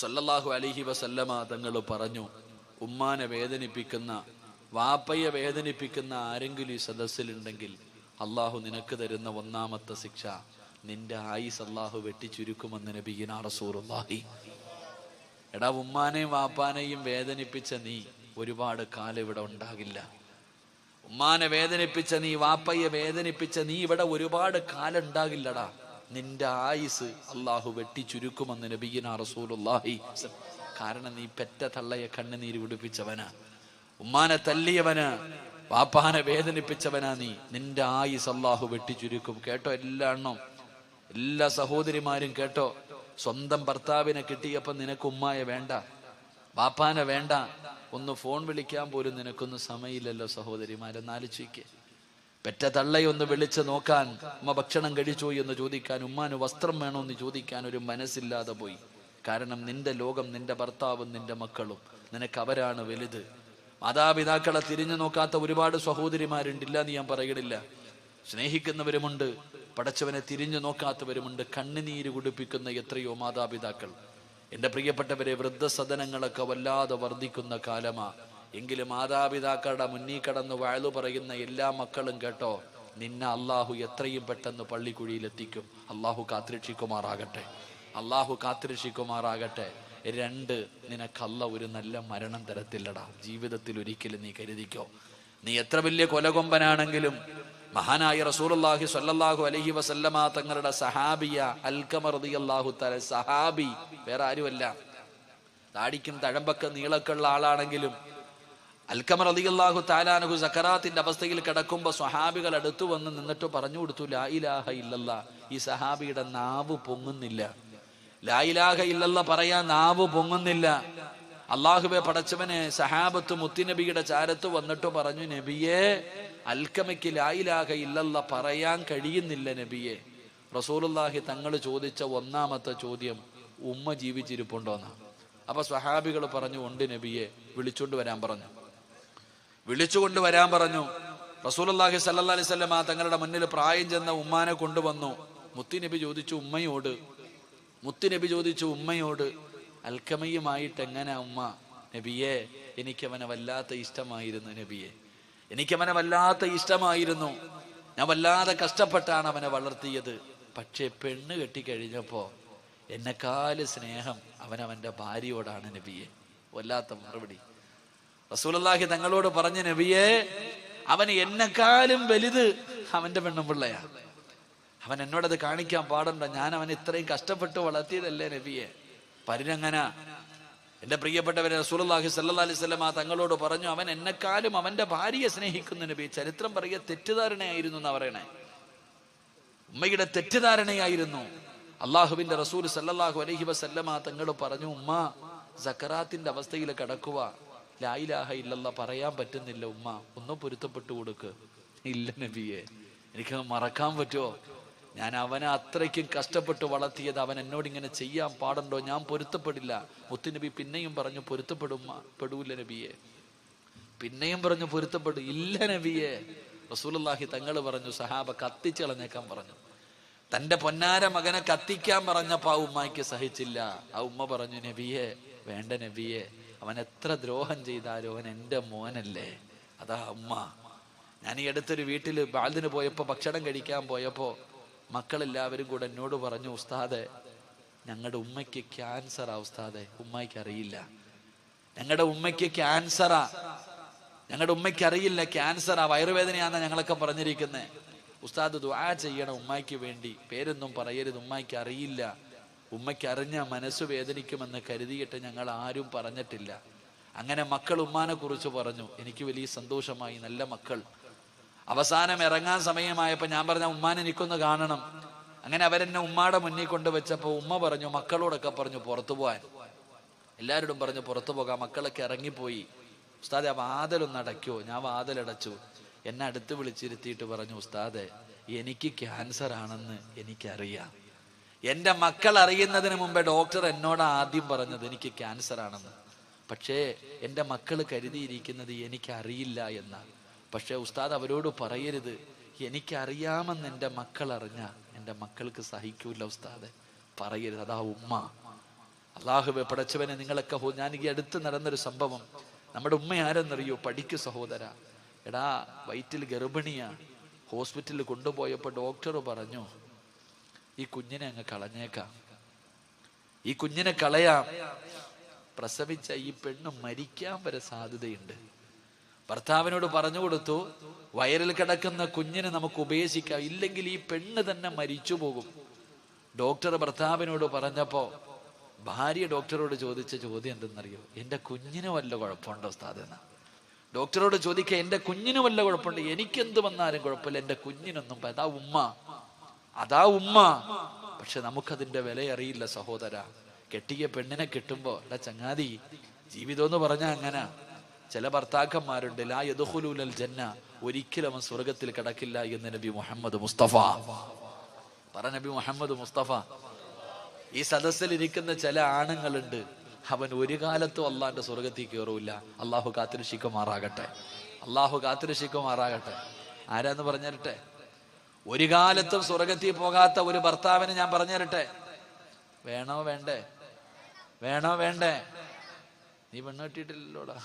സല്ലല്ലാഹു അലൈഹി വസല്ലമ തങ്ങൾ പറഞ്ഞു, ഉമ്മാനെ വേദനിപ്പിക്കുന്ന, വാപ്പയെ വേദനിപ്പിക്കുന്ന ആരെങ്കിലും ഈ സദസ്സിലുണ്ടെങ്കിൽ അള്ളാഹു നിനക്ക് തരുന്ന 1ാമത്തെ ശിക്ഷ, നിന്റെ ആയുസ് അള്ളാഹു വെട്ടിച്ചുരുക്കുമെന്ന് നബിയിനാ റസൂലുള്ളാഹി. എടാ, ഉമ്മാനെയും വാപ്പാനെയും വേദനിപ്പിച്ച നീ ഒരുപാട് കാലം ഇവിടെ ഉണ്ടാകില്ല. ഉമ്മാനെ വേദനിപ്പിച്ച നീ, വാപ്പയെ വേദനിപ്പിച്ച നീ ഇവിടെ ഒരുപാട് കാലം ഉണ്ടാകില്ലടാ. നിന്റെ ആയുസ് അള്ളാഹു വെട്ടിച്ചുരുക്കുമെന്ന് നബിയിനാ റസൂലുള്ളാഹി. കാരണം നീ പെറ്റ തള്ളയെ കണ്ണുനീര് കുടിപ്പിച്ചവനാ, ഉമ്മാനെ തല്ലിയവനാ, വാപ്പാനെ വേദനിപ്പിച്ചവനാ നീ. നിന്റെ ആയുസ് അള്ളാഹു വെട്ടിച്ചുരുക്കും. കേട്ടോ എല്ലാ സഹോദരിമാരും കേട്ടോ. സ്വന്തം ഭർത്താവിനെ കിട്ടിയപ്പോ നിനക്ക് ഉമ്മായെ വേണ്ട, വാപ്പാനെ വേണ്ട, ഒന്ന് ഫോൺ വിളിക്കാൻ പോലും നിനക്കൊന്നും സമയമില്ലല്ലോ സഹോദരിമാരെന്നാലോചിക്ക്. പെറ്റ തള്ളയൊന്ന് വിളിച്ച് നോക്കാൻ, ഉമ്മ ഭക്ഷണം കഴിച്ചോ എന്ന് ചോദിക്കാൻ, ഉമ്മാന് വസ്ത്രം വേണോ എന്ന് ചോദിക്കാൻ ഒരു മനസ്സില്ലാതെ പോയി. കാരണം നിന്റെ ലോകം നിന്റെ ഭർത്താവും നിന്റെ മക്കളും, നിനക്ക് അവരാണ് വലുത്. മാതാപിതാക്കളെ തിരിഞ്ഞു നോക്കാത്ത ഒരുപാട് സഹോദരിമാരുണ്ടില്ല എന്ന് ഞാൻ പറയണില്ല. സ്നേഹിക്കുന്നവരുമുണ്ട്, പടച്ചവനെ തിരിഞ്ഞു നോക്കാത്തവരുമുണ്ട്. കണ്ണുനീര് കുടിപ്പിക്കുന്ന എത്രയോ മാതാപിതാക്കൾ. എൻ്റെ പ്രിയപ്പെട്ടവരെ, വൃദ്ധസദനങ്ങളൊക്കെ വല്ലാതെ വർദ്ധിക്കുന്ന കാലമാ. എങ്കിലും മാതാപിതാക്കളുടെ മുന്നിൽ കടന്ന് വാഴ്ന്നു പറയുന്ന എല്ലാ മക്കളും കേട്ടോ, നിന്നെ അള്ളാഹു എത്രയും പെട്ടെന്ന് പള്ളിക്കുഴിയിലെത്തിക്കും. അള്ളാഹു കാത്തിരക്ഷിക്കുമാറാകട്ടെ. അള്ളാഹു കാത്തിരക്ഷിക്കുമാറാകട്ടെ. 2, നിനക്കല്ല ഒരു നല്ല മരണം തരത്തില്ലടാ ജീവിതത്തിൽ. ഒരിക്കലും നീ കരുതിക്കോ, നീ എത്ര വലിയ കൊലകൊമ്പനാണെങ്കിലും മഹാനായ റസൂലുള്ളാഹി സ്വല്ലല്ലാഹു അലൈഹി വസല്ലമ തങ്ങളുടെ സഹാബിയ അൽഖമ റളിയല്ലാഹു തആല, സഹാബി വേറെ ആരുമല്ല, താടിക്കും തഴമ്പൊക്കെ നീളക്കുള്ള ആളാണെങ്കിലും അൽഖമ റളിയല്ലാഹു തആല അൻഹു സക്കറാത്തിന്റെ അവസ്ഥയിൽ കിടക്കുമ്പോൾ സ്വഹാബികൾ അടുത്തു വന്ന് നിന്നിട്ട് പറഞ്ഞു കൊടുത്തു, ലാ ഇലാഹ ഇല്ലല്ലാ. ഈ സഹാബിയുടെ നാവ് പൊങ്ങുന്നില്ല, ലാ ഇലാഹ ഇല്ലല്ലാ പറയാൻ നാവ് പൊങ്ങുന്നില്ല. അള്ളാഹുവെ പടച്ചവനെ, സഹാബത്ത് മുത്തുനബിയുടെ ചാരത്ത് വന്നിട്ട് പറഞ്ഞു, നബിയെ, അൽക്കമയ്ക്ക് ലാ ഇലാഹ ഇല്ലല്ലാ പറയാൻ കഴിയുന്നില്ല നബിയെ. റസൂലുള്ളാഹി തങ്ങൾ ചോദിച്ച 1ാമത്തെ ചോദ്യം, ഉമ്മ ജീവിച്ചിരിപ്പുണ്ടോന്നാ. അപ്പൊ സ്വഹാബികൾ പറഞ്ഞു, ഉണ്ട് നബിയെ. വിളിച്ചുകൊണ്ട് വരാൻ പറഞ്ഞു. റസൂലുള്ളാഹി സ്വല്ലല്ലാഹി അലൈഹി വസല്ലം തങ്ങളുടെ മുന്നിൽ പ്രായം ചെന്ന ഉമ്മാനെ കൊണ്ടുവന്നു. മുത്തുനബി ചോദിച്ചു ഉമ്മയോട്, അൽക്കമയുമായിട്ട് എങ്ങനെ ഉമ്മ? നബിയെ, എനിക്കവനെ വല്ലാത്ത ഇഷ്ടമായിരുന്നു നബിയെ, എനിക്കവനെ വല്ലാത്ത ഇഷ്ടമായിരുന്നു. ഞാൻ വല്ലാതെ കഷ്ടപ്പെട്ടാണ് അവനെ വളർത്തിയത്. പക്ഷെ പെണ്ണ് കെട്ടിക്കഴിഞ്ഞപ്പോ എന്നെക്കാല് സ്നേഹം അവനവന്റെ ഭാര്യയോടാണ് നബിയെ. വല്ലാത്ത മറുപടി. റസൂലുള്ളാഹി തങ്ങളോട് പറഞ്ഞ, നബിയെ, അവൻ എന്നെക്കാലും വലുത് അവന്റെ പെണ്ണും പിള്ളയാ. അവൻ എന്നോടത് കാണിക്കാൻ പാടുണ്ടോ? ഞാൻ അവൻ ഇത്രയും കഷ്ടപ്പെട്ട് വളർത്തിയതല്ലേ നബിയെ. പരിരങ്ങന. എന്റെ പ്രിയപ്പെട്ടവരെ, റസൂലുള്ളാഹി സ്വല്ലല്ലാഹി അലൈഹി വസല്ലം തങ്ങളോട് പറഞ്ഞു, അവൻ എന്നെക്കാളും അവന്റെ ഭാര്യയെ സ്നേഹിക്കുന്ന നബി. ചരിത്രം പറയുക, തെറ്റിദ്ധാരണയായിരുന്നു എന്നാ പറയണേ. ഉമ്മയുടെ തെറ്റിദ്ധാരണയായിരുന്നു. അള്ളാഹുവിന്റെ റസൂൽ സല്ലല്ലാഹു അലൈഹി വസല്ലം തങ്ങൾ പറഞ്ഞു, ഉമ്മ സക്കറാത്തിന്റെ അവസ്ഥയിൽ കിടക്കുക, ലാ ഇലാഹ ഇല്ലല്ലാ പറയാൻ പറ്റുന്നില്ല ഉമ്മ, ഒന്ന് പൊരുത്തപ്പെട്ടു കൊടുക്ക്. ഇല്ല നബിയെ, എനിക്ക് മറക്കാൻ പറ്റുമോ? ഞാൻ അവനെ അത്രയ്ക്കും കഷ്ടപ്പെട്ട് വളർത്തിയത്, അവൻ എന്നോട് ഇങ്ങനെ ചെയ്യാൻ പാടുണ്ടോ? ഞാൻ പൊരുത്തപ്പെടില്ല. മുത്തുനബി പിന്നെയും പറഞ്ഞു, പെടൂല നബിയെ. പിന്നെയും പറഞ്ഞു, പൊരുത്തപ്പെടും. ഇല്ല നബിയെ. റസൂലുള്ളാഹി തങ്ങൾ പറഞ്ഞു, സഹാബ കത്തിച്ചളഞ്ഞേക്കാൻ പറഞ്ഞു. തന്റെ പൊന്നാര മകനെ കത്തിക്കാൻ പറഞ്ഞപ്പോ ആ ഉമ്മയ്ക്ക് സഹിച്ചില്ല. ആ ഉമ്മ പറഞ്ഞു, നബിയെ, വേണ്ട നബിയെ, അവൻ എത്ര ദ്രോഹം ചെയ്താലും അവൻ എൻ്റെ മോനല്ലേ. അതാ ഉമ്മ. ഞാൻ ഈ അടുത്തൊരു വീട്ടിൽ ബാലിന് പോയപ്പോ, ഭക്ഷണം കഴിക്കാൻ പോയപ്പോ, മക്കളെല്ലാവരും കൂടെ എന്നോട് പറഞ്ഞു, ഉസ്താദെ ഞങ്ങളുടെ ഉമ്മയ്ക്ക് ക്യാൻസറാ ഉസ്താദെ, ഉമ്മയ്ക്ക് അറിയില്ല, ഞങ്ങളുടെ ഉമ്മയ്ക്ക് ക്യാൻസറാ, ഞങ്ങളുടെ ഉമ്മയ്ക്ക് അറിയില്ല ക്യാൻസറാ, വയറുവേദനയാന്നാ ഞങ്ങളൊക്കെ പറഞ്ഞിരിക്കുന്നത്. ഉസ്താദ് ദുആ ചെയ്യണം ഉമ്മയ്ക്ക് വേണ്ടി, പേരൊന്നും പറയരുത്, ഉമ്മയ്ക്ക് അറിയില്ല, ഉമ്മയ്ക്ക് അറിഞ്ഞ മനസ്സ് വേദനിക്കുമെന്ന് കരുതിയിട്ട് ഞങ്ങൾ ആരും പറഞ്ഞിട്ടില്ല. അങ്ങനെ മക്കൾ ഉമ്മാനെ കുറിച്ച് പറഞ്ഞു. എനിക്ക് വലിയ സന്തോഷമായി, നല്ല മക്കൾ. അവസാനം ഇറങ്ങാൻ സമയമായപ്പോൾ ഞാൻ പറഞ്ഞ ഉമ്മാനെ എനിക്കൊന്ന് കാണണം. അങ്ങനെ അവരെന്നെ ഉമ്മാടെ മുന്നിൽ കൊണ്ടുവച്ചപ്പോൾ ഉമ്മ പറഞ്ഞു, മക്കളോടൊക്കെ പറഞ്ഞു പുറത്തു പോകാൻ, എല്ലാവരോടും പറഞ്ഞു പുറത്തു പോകാം. മക്കളൊക്കെ ഇറങ്ങിപ്പോയി. ഉസ്താദെ ആ വാതിലൊന്ന് അടയ്ക്കോ? ഞാൻ വാതിലടച്ചു. എന്നെ അടുത്ത് വിളിച്ചിരുത്തിയിട്ട് പറഞ്ഞു, ഉസ്താദെ എനിക്ക് ക്യാൻസർ ആണെന്ന് എനിക്കറിയാം. എൻ്റെ മക്കൾ അറിയുന്നതിന് മുമ്പേ ഡോക്ടർ എന്നോട് ആദ്യം പറഞ്ഞത് എനിക്ക് ക്യാൻസർ ആണെന്ന്. പക്ഷേ എൻ്റെ മക്കൾ കരുതിയിരിക്കുന്നത് എനിക്കറിയില്ല എന്നാണ്. പക്ഷേ ഉസ്താദ് അവരോട് പറയരുത്, എനിക്കറിയാമെന്ന് എൻ്റെ മക്കൾ അറിഞ്ഞാൽ എൻ്റെ മക്കൾക്ക് സഹിക്കൂല ഉസ്താദെ, പറയരുത്. അതാ ഉമ്മ. അല്ലാഹുവേ പടച്ചവനെ, നിങ്ങളൊക്കെ ഞാൻ ഈ അടുത്ത് നടന്നൊരു സംഭവം. നമ്മുടെ ഉമ്മ ആരെന്നറിയോ? പഠിക്കു സഹോദര. എടാ വയറ്റിൽ ഗർഭിണിയാ. ഹോസ്പിറ്റലിൽ കൊണ്ടുപോയപ്പോൾ ഡോക്ടർ പറഞ്ഞു, ഈ കുഞ്ഞിനെ അങ്ങ് കളഞ്ഞേക്കാം, ഈ കുഞ്ഞിനെ കളയാം, പ്രസവിച്ച ഈ പെണ്ണ് മരിക്കാൻ വരെ സാധ്യതയുണ്ട്. ഭർത്താവിനോട് പറഞ്ഞു കൊടുത്തു, വയറിൽ കിടക്കുന്ന കുഞ്ഞിനെ നമുക്ക് ഉപേക്ഷിക്കാം, ഇല്ലെങ്കിൽ ഈ പെണ്ണ് തന്നെ മരിച്ചു പോകും. ഡോക്ടർ ഭർത്താവിനോട് പറഞ്ഞപ്പോ ഭാര്യ ഡോക്ടറോട് ചോദിച്ച ചോദ്യം എന്തെന്നറിയോ? എൻ്റെ കുഞ്ഞിന് വല്ല കുഴപ്പമുണ്ടോ ഉസ്താദെന്ന് ഡോക്ടറോട് ചോദിക്കുക. എൻ്റെ കുഞ്ഞിന് വല്ല കുഴപ്പമുണ്ട്? എനിക്കെന്ത് വന്നാലും കുഴപ്പമില്ല, എൻ്റെ കുഞ്ഞിനൊന്നും. അതാ ഉമ്മ, അതാ ഉമ്മ. പക്ഷെ നമുക്കതിൻ്റെ വില അറിയില്ല സഹോദര. കെട്ടിയ പെണ്ണിനെ കിട്ടുമ്പോ എടാ ചങ്ങാതി, ജീവിതം എന്ന് പറഞ്ഞാൽ അങ്ങനെ. ചില ഭർത്താക്കന്മാരുണ്ട്, ലാ യദ്ഖുലൂനൽ ജന്ന, ഒരിക്കലും അവൻ സ്വർഗത്തിൽ കിടക്കില്ല എന്ന് നബി മുഹമ്മദ് മുസ്തഫ പറ. നബി മുഹമ്മദ് മുസ്തഫ. ഈ സദസ്സിൽ ഇരിക്കുന്ന ചില ആണുങ്ങളുണ്ട്, അവൻ ഒരു കാലത്തും അള്ളാന്റെ സ്വർഗത്തിൽ കയറൂല. അള്ളാഹു കാത്തിരക്ഷിക്കുമാറാകട്ടെ, അള്ളാഹു കാത്തിരക്ഷിക്കുമാറാകട്ടെ. ആരാന്ന് പറഞ്ഞിരട്ടെ? ഒരു കാലത്തും സ്വർഗത്തിൽ പോകാത്ത ഒരു ഭർത്താവിന് ഞാൻ പറഞ്ഞിരട്ടെ. വേണോ വേണ്ടേ? വേണോ വേണ്ടേ? നീ പെണ്ണ് കെട്ടിയിട്ടില്ലല്ലോടാ.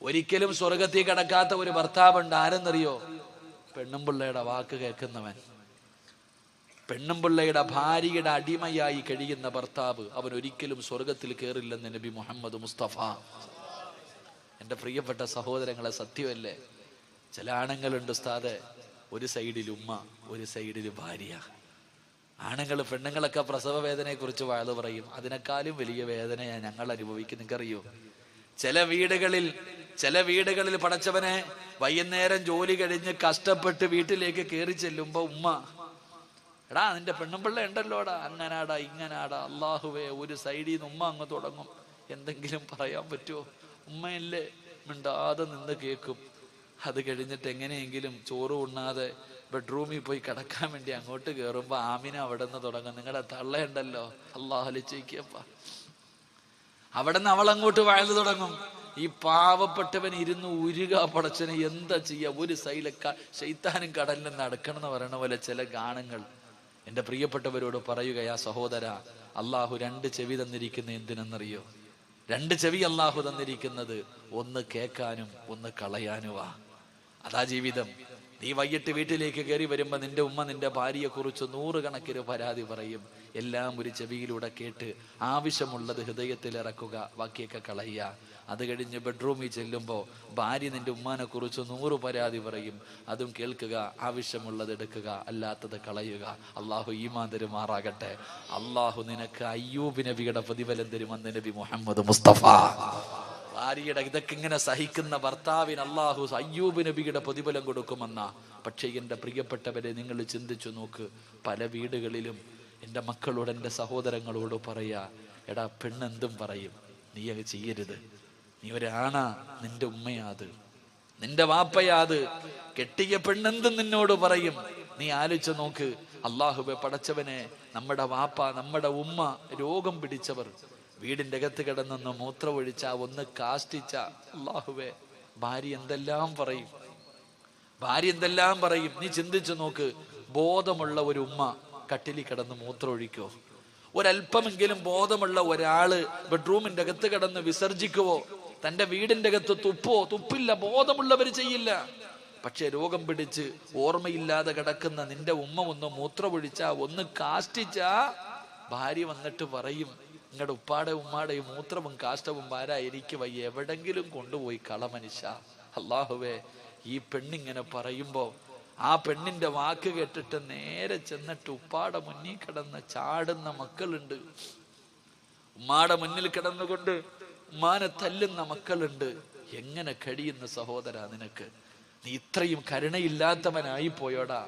ഒരിക്കലും സ്വർഗത്തിൽ കിടക്കാത്ത ഒരു ഭർത്താവുണ്ട്. ആരെന്നറിയോ? പെണ്ണും പിള്ളയുടെ വാക്ക് കേൾക്കുന്നവൻ, പെണ്ണും പിള്ളയുടെ ഭാര്യയുടെ അടിമയായി കഴിയുന്ന ഭർത്താവ്, അവൻ ഒരിക്കലും സ്വർഗത്തിൽ കയറില്ലെന്ന് നബി മുഹമ്മദ് മുസ്തഫ. എൻ്റെ പ്രിയപ്പെട്ട സഹോദരങ്ങളെ, സത്യമല്ലേ? ചില ആണുങ്ങളുണ്ട് ഉസ്താദെ, ഒരു സൈഡിൽ ഉമ്മ, ഒരു സൈഡിൽ ഭാര്യ. ആണുങ്ങൾ പെണ്ണുങ്ങളൊക്കെ പ്രസവ വേദനയെ കുറിച്ച് വാഴ്ന്നു പറയും. അതിനേക്കാളും വലിയ വേദനയാണ് ഞങ്ങൾ അനുഭവിക്കും. നിങ്ങൾക്കറിയോ? ചില വീടുകളിൽ പടച്ചവനെ വൈകുന്നേരം ജോലി കഴിഞ്ഞ് കഷ്ടപ്പെട്ട് വീട്ടിലേക്ക് കയറി ചെല്ലുമ്പോ ഉമ്മ, എടാ നിന്റെ പെണ്ണുമ്പിള്ള ഉണ്ടല്ലോടാ, അങ്ങനാടാ ഇങ്ങനാടാ. അള്ളാഹുവേ, ഒരു സൈഡിൽ നിന്ന് ഉമ്മ അങ്ങ് തുടങ്ങും. എന്തെങ്കിലും പറയാൻ പറ്റുമോ? ഉമ്മയല്ലേ, മിണ്ടാതെ നിന്ന് കേൾക്കും. അത് കഴിഞ്ഞിട്ട് എങ്ങനെയെങ്കിലും ചോറ് ഉണ്ണാതെ ബെഡ്റൂമിൽ പോയി കിടക്കാൻ വേണ്ടി അങ്ങോട്ട് കയറുമ്പോ ആമിന അവിടെ നിന്ന് തുടങ്ങും. നിങ്ങളുടെ തള്ളയുണ്ടല്ലോ, അള്ളാഹു അലിച്ചേക്കപ്പ. അവിടെ നിന്ന് അവളങ്ങോട്ട് വാഴ്ന്നു തുടങ്ങും. ഈ പാവപ്പെട്ടവൻ ഇരുന്ന് ഉരുക. പടച്ചനെ എന്താ ചെയ്യാ? ഒരു സൈഡിലെ ശൈത്താനും കടലിൽ നടക്കണം എന്ന് പറയണ പോലെ ചില ഗാനങ്ങൾ. എൻ്റെ പ്രിയപ്പെട്ടവരോട് പറയുകയാ സഹോദര, അള്ളാഹു രണ്ട് ചെവി തന്നിരിക്കുന്ന എന്തിനെന്നറിയോ? രണ്ട് ചെവി അള്ളാഹു തന്നിരിക്കുന്നത് ഒന്ന് കേൾക്കാനും ഒന്ന് കളയാനുവാ. അതാ ജീവിതം. നീ വൈകിട്ട് വീട്ടിലേക്ക് കയറി വരുമ്പോ നിന്റെ ഉമ്മ നിന്റെ ഭാര്യയെ കുറിച്ച് 100 കണക്കിന് പരാതി പറയും. എല്ലാം ഒരു ചെവിയിലൂടെ കേട്ട് ആവശ്യമുള്ളത് ഹൃദയത്തിൽ ഇറക്കുക, ബാക്കിയൊക്കെ കളയുക. അത് കഴിഞ്ഞ് ബെഡ്റൂമിൽ ചെല്ലുമ്പോൾ ഭാര്യ നിന്റെ ഉമ്മാനെ കുറിച്ച് 100 പരാതി പറയും. അതും കേൾക്കുക, ആവശ്യമുള്ളത് എടുക്കുക, അല്ലാത്തത് കളയുക. അള്ളാഹു ഈമാൻ തരുമാറാകട്ടെ. അള്ളാഹു നിനക്ക് അയ്യൂബ് നബിയുടെ പ്രതിഫലം തരുമെന്ന് നബി മുഹമ്മദ് മുസ്തഫ. ഭാര്യയുടെ ഇതൊക്കെ ഇങ്ങനെ സഹിക്കുന്ന ഭർത്താവിന് അള്ളാഹു അയ്യൂബ് നബിയുടെ പ്രതിഫലം കൊടുക്കുമെന്ന. പക്ഷേ എൻ്റെ പ്രിയപ്പെട്ടവരെ, നിങ്ങൾ ചിന്തിച്ചു നോക്ക്. പല വീടുകളിലും എൻ്റെ മക്കളോട്, എൻ്റെ സഹോദരങ്ങളോട് പറയാ, എടാ പെണ്ണെന്തും പറയും, നീ അത് ചെയ്യരുത്. നീ ഒരാണാ, നിന്റെ ഉമ്മയാത്, നിന്റെ വാപ്പയാത്. കെട്ടിയ പെണ്ണെന്തും നിന്നോട് പറയും. നീ ആലോചിച്ച് നോക്ക്. അള്ളാഹുവെ പടച്ചവനെ, നമ്മുടെ വാപ്പ, നമ്മുടെ ഉമ്മ രോഗം പിടിച്ചവർ വീടിൻ്റെ അകത്ത് കിടന്നൊന്ന് മൂത്രമൊഴിച്ച, ഒന്ന് കാഷ്ടിച്ച, അള്ളാഹുവേ, ഭാര്യ എന്തെല്ലാം പറയും, ഭാര്യ എന്തെല്ലാം പറയും. നീ ചിന്തിച്ചു നോക്ക്. ബോധമുള്ള ഒരു ഉമ്മ കട്ടിലിൽ കിടന്ന് മൂത്രമൊഴിക്കോ? ഒരല്പമെങ്കിലും ബോധമുള്ള ഒരാള് ബെഡ്റൂമിന്റെ അകത്ത് കിടന്ന് വിസർജിക്കുവോ? തന്റെ വീടിന്റെ അകത്ത് തുപ്പോ? തുപ്പില്ല. ബോധമുള്ളവർ ചെയ്യില്ല. പക്ഷെ രോഗം പിടിച്ച് ഓർമ്മയില്ലാതെ കിടക്കുന്ന നിന്റെ ഉമ്മ ഒന്ന് മൂത്രമൊഴിച്ചാ, ഒന്ന് കാഷ്ടിച്ചാ, ഭാര്യ വന്നിട്ട് പറയും, നിങ്ങളുടെ ഉപ്പാടെ ഉമ്മാടെ മൂത്രവും കാഷ്ടവും വാരാ എനിക്ക് വയ്യ, എവിടെങ്കിലും കൊണ്ടുപോയി കള മനുഷ്യ. അല്ലാഹുവേ, ഈ പെണ്ണിങ്ങനെ പറയുമ്പോ ആ പെണ്ണിന്റെ വാക്ക് കേട്ടിട്ട് നേരെ ചെന്നിട്ട് ഉപ്പാടെ മുന്നിൽ കിടന്ന് ചാടുന്ന മക്കളുണ്ട്. ഉമ്മാടെ മുന്നിൽ കിടന്നുകൊണ്ട് ഉമ്മാനെ തല്ലുന്ന മക്കളുണ്ട്. എങ്ങനെ കഴിയുന്ന സഹോദര നിനക്ക്? നീ ഇത്രയും കരുണയില്ലാത്തവനായി പോയോടാ.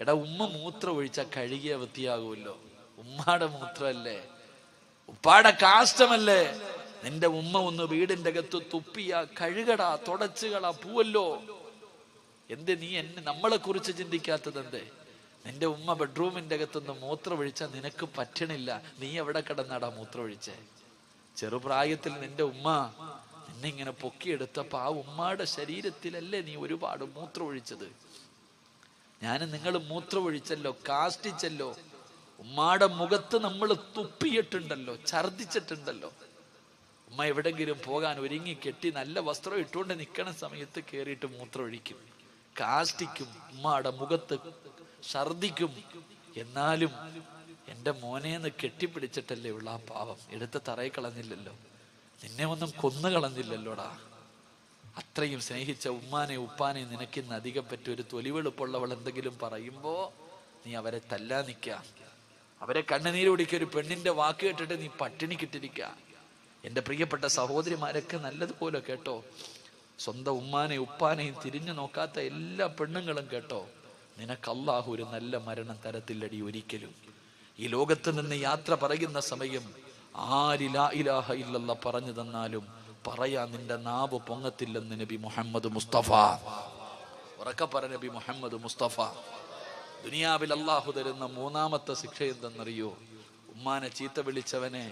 എടാ, ഉമ്മ മൂത്രം ഒഴിച്ചാൽ കഴുകിയ വൃത്തിയാകുമല്ലോ. ഉമ്മാടെ മൂത്രമല്ലേ, ഉപ്പാടെ കാഷ്ടമല്ലേ. നിന്റെ ഉമ്മ ഒന്ന് വീടിന്റെ അകത്ത് തുപ്പിയ കഴുകടാ, തുടച്ചുകളാ, പൂവല്ലോ. എന്ത് നീ നമ്മളെ കുറിച്ച് ചിന്തിക്കാത്തത് എന്തേ? നിന്റെ ഉമ്മ ബെഡ്റൂമിന്റെ അകത്തുനിന്ന് മൂത്രം ഒഴിച്ചാൽ നിനക്ക് പറ്റണില്ല, നീ എവിടെ കിടന്നാടാ മൂത്രം ഒഴിച്ചേ? ചെറുപ്രായത്തിൽ നിന്റെ ഉമ്മ നിന്നെ ഇങ്ങനെ പൊക്കിയെടുത്തപ്പോ ആ ഉമ്മാടെ ശരീരത്തിലല്ലേ നീ ഒരുപാട് മൂത്രം ഒഴിച്ചത്? നിങ്ങൾ മൂത്രം ഒഴിച്ചല്ലോ, കാഷ്ടിച്ചല്ലോ, ഉമ്മാടെ മുഖത്ത് നമ്മൾ തുപ്പിയിട്ടുണ്ടല്ലോ, ഛർദിച്ചിട്ടുണ്ടല്ലോ. ഉമ്മ എവിടെങ്കിലും പോകാൻ ഒരുങ്ങി കെട്ടി നല്ല വസ്ത്രം ഇട്ടുകൊണ്ട് നിൽക്കണ സമയത്ത് കയറിയിട്ട് മൂത്രം ഒഴിക്കും, കാഷ്ടിക്കും, ഉമ്മാടെ മുഖത്ത് ഛർദിക്കും. എന്നാലും എൻ്റെ മോനേന്ന് കെട്ടിപ്പിടിച്ചിട്ടല്ലേ ഉള്ള ആ പാവം, എടുത്ത് തറയിൽ കളഞ്ഞില്ലല്ലോ, നിന്നെ ഒന്നും കൊന്നു കളഞ്ഞില്ലല്ലോടാ. അത്രയും സ്നേഹിച്ച ഉമ്മാനെ ഉപ്പാനെ നിനക്കിന്ന് അധികം പറ്റി ഒരു തൊലിവെളുപ്പുള്ളവൾ എന്തെങ്കിലും പറയുമ്പോ നീ അവരെ തല്ലാൻ നിൽക്ക, അവരെ കണ്ണുനീര് കുടിക്കുക. ഒരു പെണ്ണിന്റെ വാക്ക് കേട്ടിട്ട് നീ പട്ടിണിക്കിട്ടിരിക്ക. എൻ്റെ പ്രിയപ്പെട്ട സഹോദരിമാരൊക്കെ നല്ലതുപോലെ കേട്ടോ, സ്വന്തം ഉമ്മാനെയും ഉപ്പാനെയും തിരിഞ്ഞു നോക്കാത്ത എല്ലാ പെണ്ണുങ്ങളും കേട്ടോ, നിനക്ക് അല്ലാഹു ഒരു നല്ല മരണം തരത്തില്ലടി ഒരിക്കലും. ഈ ലോകത്ത് നിന്ന് യാത്ര പറയുന്ന സമയം ആര് ലാ ഇലാഹ ഇല്ലല്ലാഹ് പറഞ്ഞു തന്നാലും പറയാൻ നിന്റെ നാവ് പൊങ്ങത്തില്ലെന്ന് നബി മുഹമ്മദ് മുസ്തഫ. ഉറക്കെ പറ, നബി മുഹമ്മദ് മുസ്തഫ. ദുനിയാവിൽ അല്ലാഹു തരുന്ന മൂന്നാമത്തെ ശിക്ഷ എന്തെന്നറിയോ? ഉമ്മാനെ ചീത്ത വിളിച്ചവനെ,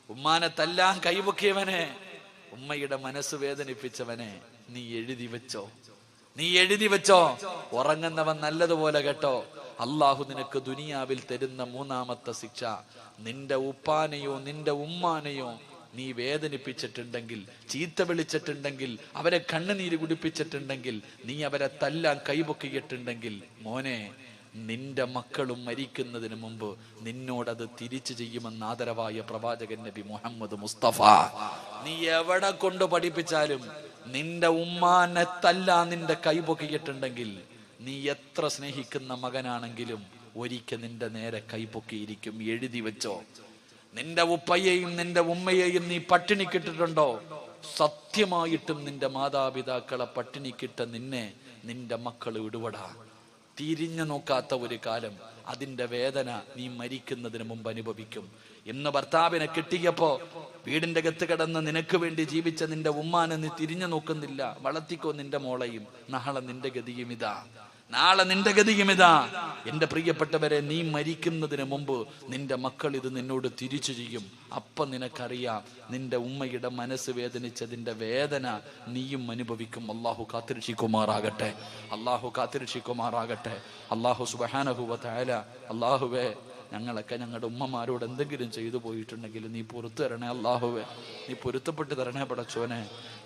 ഉമ്മാനെ തല്ലാൻ കൈപൊക്കിയവനെ, ഉമ്മയുടെ മനസ്സ് വേദനിപ്പിച്ചവനെ നീ എഴുതി വെച്ചോ, നീ എഴുതി വെച്ചോ. ഉറങ്ങുന്നവൻ നല്ലതുപോലെ കേട്ടോ, അല്ലാഹു നിനക്ക് ദുനിയാവിൽ തരുന്ന മൂന്നാമത്തെ ശിക്ഷ, നിന്റെ ഉപ്പാനെയോ നിന്റെ ഉമ്മാനെയോ നീ വേദനിപ്പിച്ചിട്ടുണ്ടെങ്കിൽ, ചീത്ത വിളിച്ചിട്ടുണ്ടെങ്കിൽ, അവരെ കണ്ണുനീര് കുടിപ്പിച്ചിട്ടുണ്ടെങ്കിൽ, നീ അവരെ തല്ലാൻ കൈപൊക്കിയിട്ടുണ്ടെങ്കിൽ, മോനെ, നിന്റെ മക്കളും മരിക്കുന്നതിന് മുമ്പ് നിന്നോടത് തിരിച്ചു ചെയ്യുമെന്ന് ആദരവായ പ്രവാചകൻ നബി മുഹമ്മദ് മുസ്തഫ. നീ എവിടെ കൊണ്ട് പഠിപ്പിച്ചാലും നിന്റെ ഉമ്മാനെ തല്ലാൻ നിന്റെ കൈപൊക്കിയിട്ടുണ്ടെങ്കിൽ, നീ എത്ര സ്നേഹിക്കുന്ന മകനാണെങ്കിലും ഒരിക്കൽ നിന്റെ നേരെ കൈപൊക്കിയിരിക്കും. എഴുതി വെച്ചോ. നിന്റെ ഉപ്പയെയും നിന്റെ ഉമ്മയെയും നീ പട്ടിണിക്കിട്ടിട്ടുണ്ടോ? സത്യമായിട്ടും നിന്റെ മാതാപിതാക്കളെ പട്ടിണിക്കിട്ട നിന്നെ നിന്റെ മക്കൾ വിടുവടാ. തിരിഞ്ഞു നോക്കാത്ത ഒരു കാലം, അതിന്റെ വേദന നീ മരിക്കുന്നതിന് മുമ്പ് അനുഭവിക്കും. ഇന്ന് ഭർത്താവിനെ കിട്ടിയപ്പോ വീടിന്റെ അകത്ത് കിടന്ന് നിനക്ക് വേണ്ടി ജീവിച്ച നിന്റെ ഉമ്മാനെ നീ തിരിഞ്ഞു നോക്കുന്നില്ല. വളർത്തിക്കോ നിന്റെ മോളെയും. നാളെ നിന്റെ ഗതിയും ഇതാ, നാളെ നിന്റെ ഗതിയും ഇതാ. എന്റെ പ്രിയപ്പെട്ടവരെ, നീ മരിക്കുന്നതിന് മുമ്പ് നിന്റെ മക്കൾ ഇത് നിന്നോട് തിരിച്ചു ചെയ്യും. അപ്പം നിനക്കറിയാം നിന്റെ ഉമ്മയുടെ മനസ്സ് വേദനിച്ചതിന്റെ വേദന നീയും അനുഭവിക്കും. അള്ളാഹു കാത്തിരക്ഷിക്കുമാറാകട്ടെ, അള്ളാഹു കാത്തിരക്ഷിക്കുമാറാകട്ടെ. അള്ളാഹു സുബ്ഹാനഹു വ തആല, അള്ളാഹുവേ, ഞങ്ങളൊക്കെ ഞങ്ങളുടെ ഉമ്മമാരോട് എന്തെങ്കിലും ചെയ്തു പോയിട്ടുണ്ടെങ്കിൽ നീ പൊറുത്തു തരണേ അള്ളാഹുവേ, നീ പൊരുത്തപ്പെട്ട് തരണേ പടച്ചോനെ.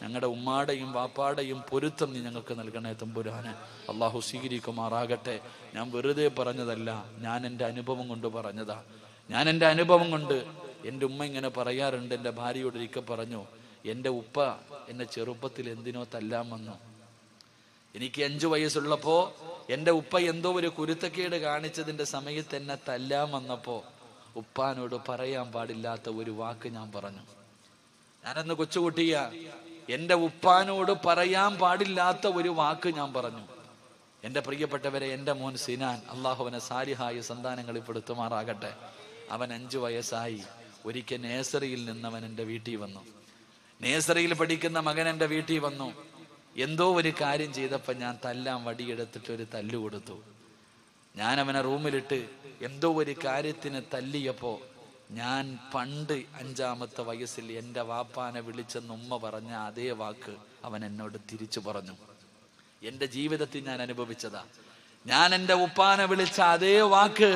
ഞങ്ങളുടെ ഉമ്മാടെയും വാപ്പാടെയും പൊരുത്തം നീ ഞങ്ങൾക്ക് നൽകണേ തമ്പുരാനെ. അള്ളാഹു സ്വീകരിക്കുമാറാകട്ടെ. ഞാൻ വെറുതെ പറഞ്ഞതല്ല, ഞാൻ എൻ്റെ അനുഭവം കൊണ്ട് പറഞ്ഞതാ. ഞാൻ എൻ്റെ അനുഭവം കൊണ്ട്, എൻ്റെ ഉമ്മ ഇങ്ങനെ പറയാറുണ്ട്. എൻ്റെ ഭാര്യയോട് ഒരിക്കൽ പറഞ്ഞു, എൻ്റെ ഉപ്പ എന്നെ ചെറുപ്പത്തിൽ എന്തിനോ തല്ലാൻ വന്നു. എനിക്ക് 5 വയസ്സുള്ളപ്പോ എൻ്റെ ഉപ്പ എന്തോ ഒരു കുരുത്തക്കേട് കാണിച്ചതിന്റെ സമയത്ത് എന്നെ തല്ലാൻ വന്നപ്പോ ഉപ്പാനോട് പറയാൻ പാടില്ലാത്ത ഒരു വാക്ക് ഞാൻ പറഞ്ഞു. ഞാനന്ന് കൊച്ചുകുട്ടിയ, എൻ്റെ ഉപ്പാനോട് പറയാൻ പാടില്ലാത്ത ഒരു വാക്ക് ഞാൻ പറഞ്ഞു. എൻ്റെ പ്രിയപ്പെട്ടവരെ, എൻ്റെ മോൻ സിനാൻ, അള്ളാഹുവിനെ സാലിഹായ സന്താനങ്ങളിൽ പെടുത്തുമാറാകട്ടെ. അവൻ 5 വയസ്സായി. ഒരിക്കൽ നേഴ്സറിയിൽ നിന്നവൻ എൻ്റെ വീട്ടിൽ വന്നു. നേഴ്സറിയിൽ പഠിക്കുന്ന മകൻ എൻ്റെ വീട്ടിൽ വന്നു. എന്തോ ഒരു കാര്യം ചെയ്തപ്പോൾ ഞാൻ തല്ലാൻ വടിയെടുത്തിട്ട് ഒരു തല്ലു കൊടുത്തു. ഞാൻ അവനെ റൂമിലിട്ട് എന്തോ ഒരു കാര്യത്തിന് തല്ലിയപ്പോ ഞാൻ പണ്ട് 5-ാമത്തെ വയസ്സിൽ എൻ്റെ വാപ്പാനെ വിളിച്ചെന്ന് ഉമ്മ പറഞ്ഞ അതേ വാക്ക് അവൻ എന്നോട് തിരിച്ചു പറഞ്ഞു. എൻ്റെ ജീവിതത്തിൽ ഞാൻ അനുഭവിച്ചതാ. ഞാൻ എൻ്റെ ഉപ്പാനെ വിളിച്ച അതേ വാക്ക്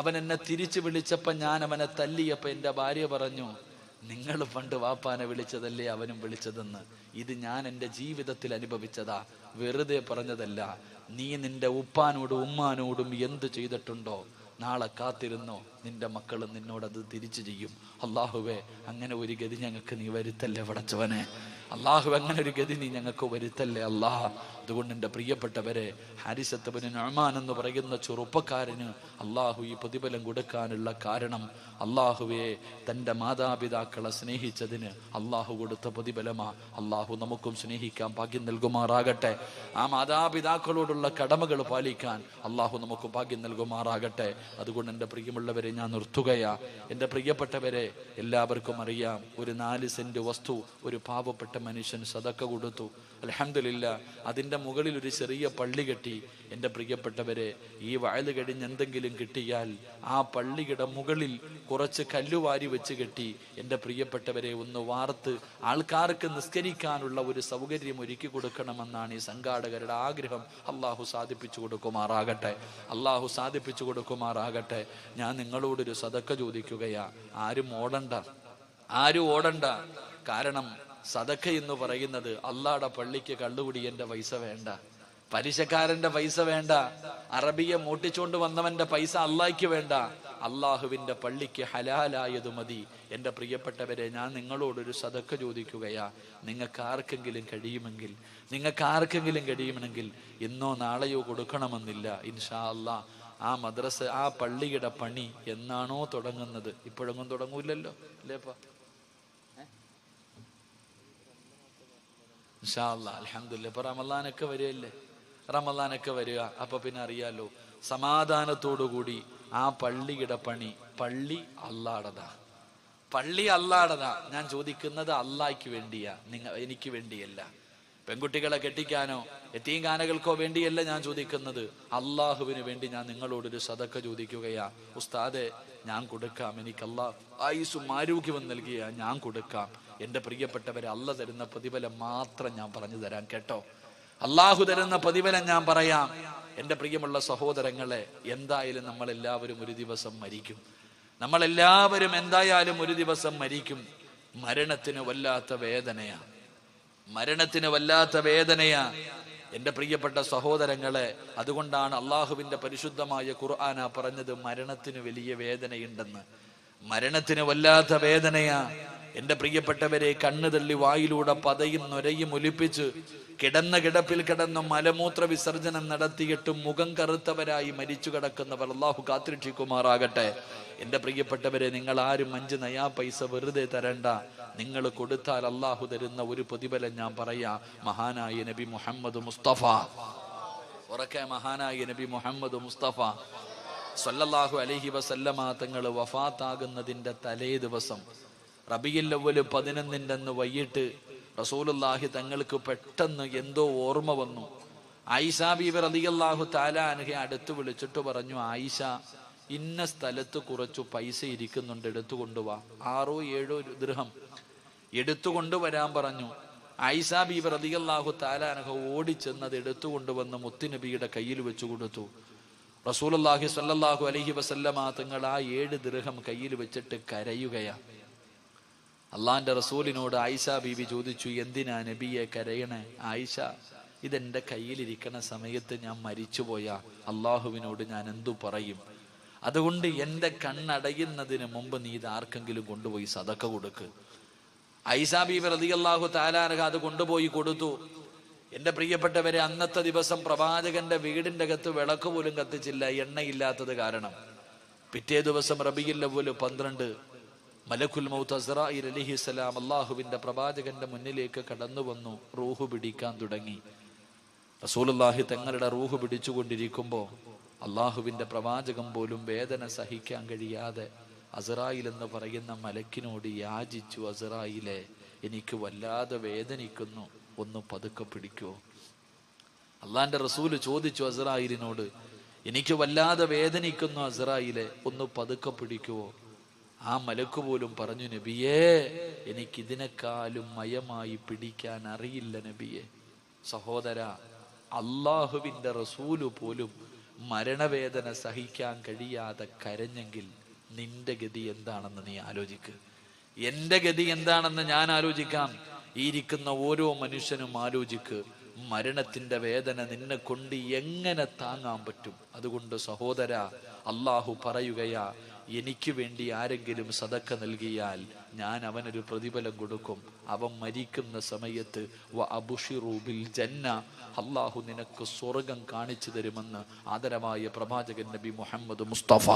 അവൻ എന്നെ തിരിച്ചു വിളിച്ചപ്പോ ഞാൻ അവനെ തല്ലിയപ്പോ എൻ്റെ ഭാര്യ പറഞ്ഞു, നിങ്ങൾ പണ്ട് വാപ്പാനെ വിളിച്ചതല്ലേ അവനും വിളിച്ചതെന്ന്. ഇത് ഞാൻ എൻ്റെ ജീവിതത്തിൽ അനുഭവിച്ചതാ, വെറുതെ പറഞ്ഞതല്ല. നീ നിന്റെ ഉപ്പാനോടും ഉമ്മാനോടും എന്ത് ചെയ്തിട്ടുണ്ടോ നാളെ കാത്തിരുന്നോ, നിന്റെ മക്കളും നിന്നോടത് തിരിച്ചു ചെയ്യും. അള്ളാഹുവേ, അങ്ങനെ ഒരു ഗതി ഞങ്ങൾക്ക് നീ വരുത്തല്ലേ പടച്ചവനെ. അള്ളാഹു, അങ്ങനെ ഒരു ഗതി നീ ഞങ്ങൾക്ക് വരുത്തല്ലേ അള്ളാഹ്. അതുകൊണ്ട് എൻ്റെ പ്രിയപ്പെട്ടവരെ, ഹാരിസത്ത് ബിൻ നുഅ്മാൻ എന്ന് പറയുന്ന ചെറുപ്പക്കാരന് അള്ളാഹു ഈ പ്രതിഫലം കൊടുക്കാനുള്ള കാരണം അള്ളാഹുവെ തൻ്റെ മാതാപിതാക്കളെ സ്നേഹിച്ചതിന് അള്ളാഹു കൊടുത്ത പ്രതിഫലമാ. അള്ളാഹു നമുക്കും സ്നേഹിക്കാൻ ഭാഗ്യം നൽകുമാറാകട്ടെ. ആ മാതാപിതാക്കളോടുള്ള കടമകൾ പാലിക്കാൻ അള്ളാഹു നമുക്ക് ഭാഗ്യം നൽകുമാറാകട്ടെ. അതുകൊണ്ട് എൻ്റെ പ്രിയമുള്ളവരെ, ഞാൻ നിർത്തുകയാ. എൻ്റെ പ്രിയപ്പെട്ടവരെ, എല്ലാവർക്കും അറിയാം, ഒരു 4 സെന്റ് വസ്തു ഒരു പാവപ്പെട്ട മനുഷ്യൻ സദക്ക കൊടുത്തു. അൽഹംദുലില്ലാ, അതിൻ്റെ മുകളിൽ ഒരു ചെറിയ പള്ളി കെട്ടി. എൻ്റെ പ്രിയപ്പെട്ടവരെ, ഈ വയല് കഴിഞ്ഞ് എന്തെങ്കിലും കിട്ടിയാൽ ആ പള്ളിയുടെ മുകളിൽ കുറച്ച് കല്ലുവാരി വെച്ച് കെട്ടി എൻ്റെ പ്രിയപ്പെട്ടവരെ ഒന്ന് വാർത്ത് ആൾക്കാർക്ക് നിസ്കരിക്കാനുള്ള ഒരു സൗകര്യം ഒരുക്കി കൊടുക്കണമെന്നാണ് ഈ സംഘാടകരുടെ ആഗ്രഹം. അള്ളാഹു സാധിപ്പിച്ചു കൊടുക്കുമാറാകട്ടെ. അള്ളാഹു സാധിപ്പിച്ചു കൊടുക്കുമാറാകട്ടെ. ഞാൻ നിങ്ങളോടൊരു സദക്ക ചോദിക്കുകയാ. ആരും ഓടണ്ട. കാരണം സദക്ക എന്ന് പറയുന്നത് അള്ളാഹുടെ പള്ളിക്ക് കള്ളുകുടിയന്റെ പൈസ വേണ്ട, പലിശക്കാരന്റെ പൈസ വേണ്ട, അറബിയെ മോട്ടിച്ചുകൊണ്ട് വന്നവന്റെ പൈസ അള്ളാഹ്ക്ക് വേണ്ട. അള്ളാഹുവിന്റെ പള്ളിക്ക് ഹലാലായത് മതി. എൻ്റെ പ്രിയപ്പെട്ടവരെ, ഞാൻ നിങ്ങളോടൊരു സദക്ക ചോദിക്കുകയാ. നിങ്ങൾക്ക് ആർക്കെങ്കിലും കഴിയുമെങ്കിൽ ഇന്നോ നാളെയോ കൊടുക്കണമെന്നില്ല. ഇൻഷാ അള്ളാഹ് ആ മദ്രസ, ആ പള്ളിയുടെ പണി എന്നാണോ തുടങ്ങുന്നത്, ഇപ്പോഴൊന്നും തുടങ്ങൂല്ലല്ലോ അല്ലേപ്പാ? ഇൻഷാ അല്ലാഹ് അൽഹംദുലില്ലാഹ്. ഇപ്പൊ റമളാനൊക്കെ വരിക. അപ്പൊ പിന്നെ അറിയാലോ, സമാധാനത്തോടുകൂടി ആ പള്ളിയുടെ പണി, പള്ളി അള്ളാടതാ. ഞാൻ ചോദിക്കുന്നത് അള്ളാഹ്ക്ക് വേണ്ടിയാ, എനിക്ക് വേണ്ടിയല്ല. പെൺകുട്ടികളെ കെട്ടിക്കാനോ യതീംഖാനകൾക്കോ വേണ്ടിയല്ല ഞാൻ ചോദിക്കുന്നത്, അള്ളാഹുവിന് വേണ്ടി ഞാൻ നിങ്ങളോടൊരു സദക്ക ചോദിക്കുകയാ. ഉസ്താദെ, ഞാൻ കൊടുക്കാം, എനിക്ക് അള്ളാഹ് ആയുസ്സും ആരോഗ്യവും നൽകിയ ഞാൻ കൊടുക്കാം. എൻ്റെ പ്രിയപ്പെട്ടവരെ, അള്ള തരുന്ന പ്രതിഫലം മാത്രം ഞാൻ പറഞ്ഞു തരാം കേട്ടോ. അള്ളാഹു തരുന്ന പ്രതിഫലം ഞാൻ പറയാം. എൻ്റെ പ്രിയമുള്ള സഹോദരങ്ങളെ, എന്തായാലും നമ്മളെല്ലാവരും ഒരു ദിവസം മരിക്കും. മരണത്തിന് വല്ലാത്ത വേദനയാ എൻ്റെ പ്രിയപ്പെട്ട സഹോദരങ്ങളെ. അതുകൊണ്ടാണ് അള്ളാഹുവിന്റെ പരിശുദ്ധമായ ഖുർആന പറഞ്ഞത് മരണത്തിന് വലിയ വേദനയുണ്ടെന്ന്. മരണത്തിന് വല്ലാത്ത വേദനയാ എൻ്റെ പ്രിയപ്പെട്ടവരെ. കണ്ണു തള്ളി വായിലൂടെ പതയും നൊരയും ഒലിപ്പിച്ച് കിടന്ന കിടപ്പിൽ കിടന്നും മലമൂത്ര വിസർജനം നടത്തിയിട്ടും മുഖം കറുത്തവരായി മരിച്ചു കിടക്കുന്നവർ അള്ളാഹു കാത്തിരക്ഷിക്കുമാറാകട്ടെ. എൻ്റെ പ്രിയപ്പെട്ടവരെ, നിങ്ങൾ ആരും 5 നയാ പൈസ വെറുതെ തരണ്ട. നിങ്ങൾ കൊടുത്താൽ അള്ളാഹു തരുന്ന ഒരു പ്രതിഫലം ഞാൻ പറയാ. മഹാനായ നബി മുഹമ്മദ് മുസ്തഫ സല്ലല്ലാഹു അലൈഹി വസല്ലമ തങ്ങൾ വഫാത്താകുന്നതിന്റെ തലേ ദിവസം റബീഉൽ അവ്വൽ 11 അന്ന് വൈകിട്ട് റസൂലുള്ളാഹി തങ്ങൾക്ക് പെട്ടെന്ന് എന്തോ ഓർമ്മ വന്നു. ആയിഷ ബീബി റളിയല്ലാഹു തആല അൻഹ അടുത്ത് വിളിച്ചിട്ട് പറഞ്ഞു, ആയിഷ, ഇന്ന സ്ഥലത്ത് കുറച്ചു പൈസ ഇരിക്കുന്നുണ്ട്, എടുത്തുകൊണ്ടുവാ. 6-7 ദിർഹം എടുത്തുകൊണ്ടുവരാൻ പറഞ്ഞു. ആയിഷ ബീബി റളിയല്ലാഹു തആല അൻഹ ഓടിച്ചെന്നത് എടുത്തുകൊണ്ടുവന്ന് മുത്തുനബിയുടെ കയ്യിൽ വെച്ചു കൊടുത്തു. റസൂലുള്ളാഹി സ്വല്ലല്ലാഹു അലൈഹി വസല്ലമ തങ്ങൾ ആ 7 ദിർഹം കയ്യിൽ വെച്ചിട്ട് കരയുകയാ. അള്ളാന്റെ റസൂലിനോട് ആയിഷ ബീബി ചോദിച്ചു, എന്തിനാ നബിയെ കരയണേ? ആയിഷ, ഇതെന്റെ കയ്യിലിരിക്കണ സമയത്ത് ഞാൻ മരിച്ചുപോയാ അള്ളാഹുവിനോട് ഞാൻ എന്തു പറയും? അതുകൊണ്ട് എൻ്റെ കണ്ണടയുന്നതിന് മുമ്പ് നീ ഇത് ആർക്കെങ്കിലും കൊണ്ടുപോയി സദക്ക കൊടുക്ക്. ആയിഷ ബീബി റളിയല്ലാഹു തആല അൻഹ അത് കൊണ്ടുപോയി കൊടുത്തു. എൻ്റെ പ്രിയപ്പെട്ടവരെ, അന്നത്തെ ദിവസം പ്രവാചകന്റെ വീടിന്റെ അകത്ത് വിളക്ക് പോലും കത്തിച്ചില്ല, എണ്ണയില്ലാത്തത് കാരണം. പിറ്റേ ദിവസം റബീഉൽ അവ്വൽ 12 മലക്കുൽ മൗത്ത് അസ്റായീൽ അലൈഹിസ്സലാം അള്ളാഹുവിന്റെ പ്രവാചകന്റെ മുന്നിലേക്ക് കടന്നു വന്നു, റൂഹ് പിടിക്കാൻ തുടങ്ങി. റസൂലുള്ളാഹി തങ്ങളുടെ റൂഹ് പിടിച്ചുകൊണ്ടിരിക്കുമ്പോൾ അള്ളാഹുവിന്റെ പ്രവാചകൻ പോലും വേദന സഹിക്കാൻ കഴിയാതെ അസ്റായീൽ എന്ന് പറയുന്ന മലക്കിനോട് യാചിച്ചു, അസ്റായീലെ, എനിക്ക് വല്ലാതെ വേദനിക്കുന്നു, ഒന്ന് പതുക്കെ പിടിക്കുവോ? അള്ളാന്റെ റസൂല് ചോദിച്ചു അസ്റായീലിനോട്, എനിക്ക് വല്ലാതെ വേദനിക്കുന്നു അസ്റായീലെ, ഒന്ന് പതുക്കെ പിടിക്കുവോ? ആ മലക്ക് പോലും പറഞ്ഞു, നബിയേ, എനിക്കിതിനേക്കാളും മയമായി പിടിക്കാൻ അറിയില്ല നബിയെ. സഹോദര, അള്ളാഹുവിന്റെ റസൂല് പോലും മരണവേദന സഹിക്കാൻ കഴിയാതെ കരഞ്ഞെങ്കിൽ നിന്റെ ഗതി എന്താണെന്ന് നീ ആലോചിക്ക്. എന്റെ ഗതി എന്താണെന്ന് ഞാൻ ആലോചിക്കാം. ഈ ഇരിക്കുന്ന ഓരോ മനുഷ്യനും ആലോചിക്ക്, മരണത്തിന്റെ വേദന നിന്നെ കൊണ്ട് എങ്ങനെ താങ്ങാൻ പറ്റും? അതുകൊണ്ട് സഹോദര, അള്ളാഹു പറയുകയാ, എനിക്ക് വേണ്ടി ആരെങ്കിലും സദക്ക നൽകിയാൽ ഞാൻ അവനൊരു പ്രതിഫലം കൊടുക്കും. അവൻ മരിക്കുന്ന സമയത്ത് വഅബ്ശിറൂ ബിൽ ജന്ന, അള്ളാഹു നിനക്ക് സ്വർഗം കാണിച്ചു തരുമെന്ന് ആദരവായ പ്രവാചകൻ നബി മുഹമ്മദ് മുസ്തഫ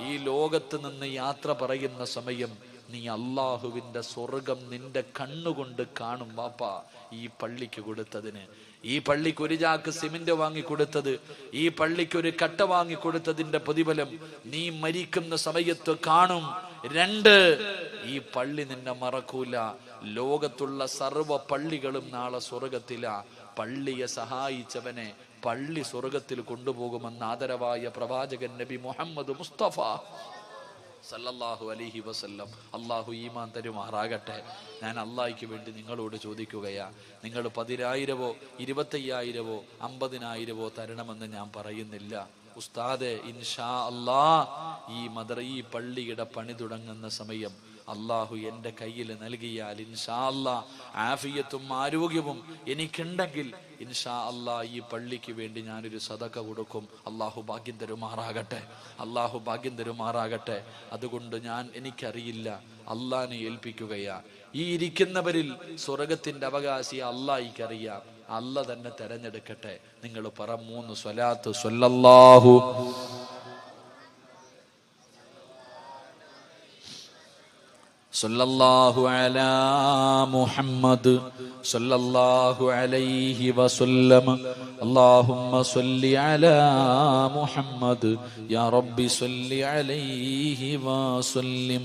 ഈ ലോകത്ത് നിന്ന് യാത്ര പറയുന്ന സമയം നീ അള്ളാഹുവിന്റെ സ്വർഗം നിന്റെ കണ്ണുകൊണ്ട് കാണും. വാപ്പാ, ഈ പള്ളിക്ക് കൊടുത്തതിന്, ഈ പള്ളിക്ക് ഒരു ചാക്ക് സിമന്റ് വാങ്ങിക്കൊടുത്തത്, ഈ പള്ളിക്ക് ഒരു കട്ട വാങ്ങിക്കൊടുത്തതിന്റെ പ്രതിഫലം നീ മരിക്കുന്ന സമയത്ത് കാണും. 2, ഈ പള്ളി നിന്നെ മറക്കൂല. ലോകത്തുള്ള സർവ്വ പള്ളികളും നാളെ സ്വർഗത്തിലാ. പള്ളിയെ സഹായിച്ചവനെ പള്ളി സ്വർഗത്തിൽ കൊണ്ടുപോകുമെന്ന് ആദരവായ പ്രവാചകൻ നബി മുഹമ്മദ് മുസ്തഫ സല്ലല്ലാഹു അലൈഹി വസല്ലം. അള്ളാഹു ഈമാൻ തരുമാറാകട്ടെ. ഞാൻ അള്ളാഹിക്ക് വേണ്ടി നിങ്ങളോട് ചോദിക്കുകയാ, നിങ്ങൾ 10,000-വോ 25,000-വോ 50,000-വോ തരണമെന്ന് ഞാൻ പറയുന്നില്ല. ഉസ്താദെ, ഇൻഷാ അല്ലാ ഈ പള്ളിയുടെ പണി തുടങ്ങുന്ന സമയം അള്ളാഹു എൻ്റെ കയ്യിൽ നൽകിയാൽ ഇൻഷാ അല്ലാ ആഫിയത്തും ആരോഗ്യവും എനിക്കുണ്ടെങ്കിൽ ഇൻഷാ അല്ലാ ഈ പള്ളിക്ക് വേണ്ടി ഞാനൊരു സദഖ കൊടുക്കും. അള്ളാഹു ഭാഗ്യം തരുമാറാകട്ടെ, അള്ളാഹു ഭാഗ്യം തരുമാറാകട്ടെ. അതുകൊണ്ട് എനിക്കറിയില്ല, അള്ളാഹിനെ ഏൽപ്പിക്കുകയാ. ഈ ഇരിക്കുന്നവരിൽ സ്വർഗത്തിന്റെ അവകാശി അള്ളാഹിക്കറിയാം. അല്ല തന്നെ തെരഞ്ഞെടുക്കട്ടെ. നിങ്ങൾ പറ 3 സ്വലാത്ത്. സ്വല്ലല്ലാഹു സല്ലല്ലാഹു അലാ മുഹമ്മദ് സല്ലല്ലാഹു അലൈഹി വസല്ലം. അല്ലാഹുമ്മ സ്വല്ലി അലാ മുഹമ്മദ് യാ റബ്ബി സ്വല്ലി അലൈഹി വസല്ലം.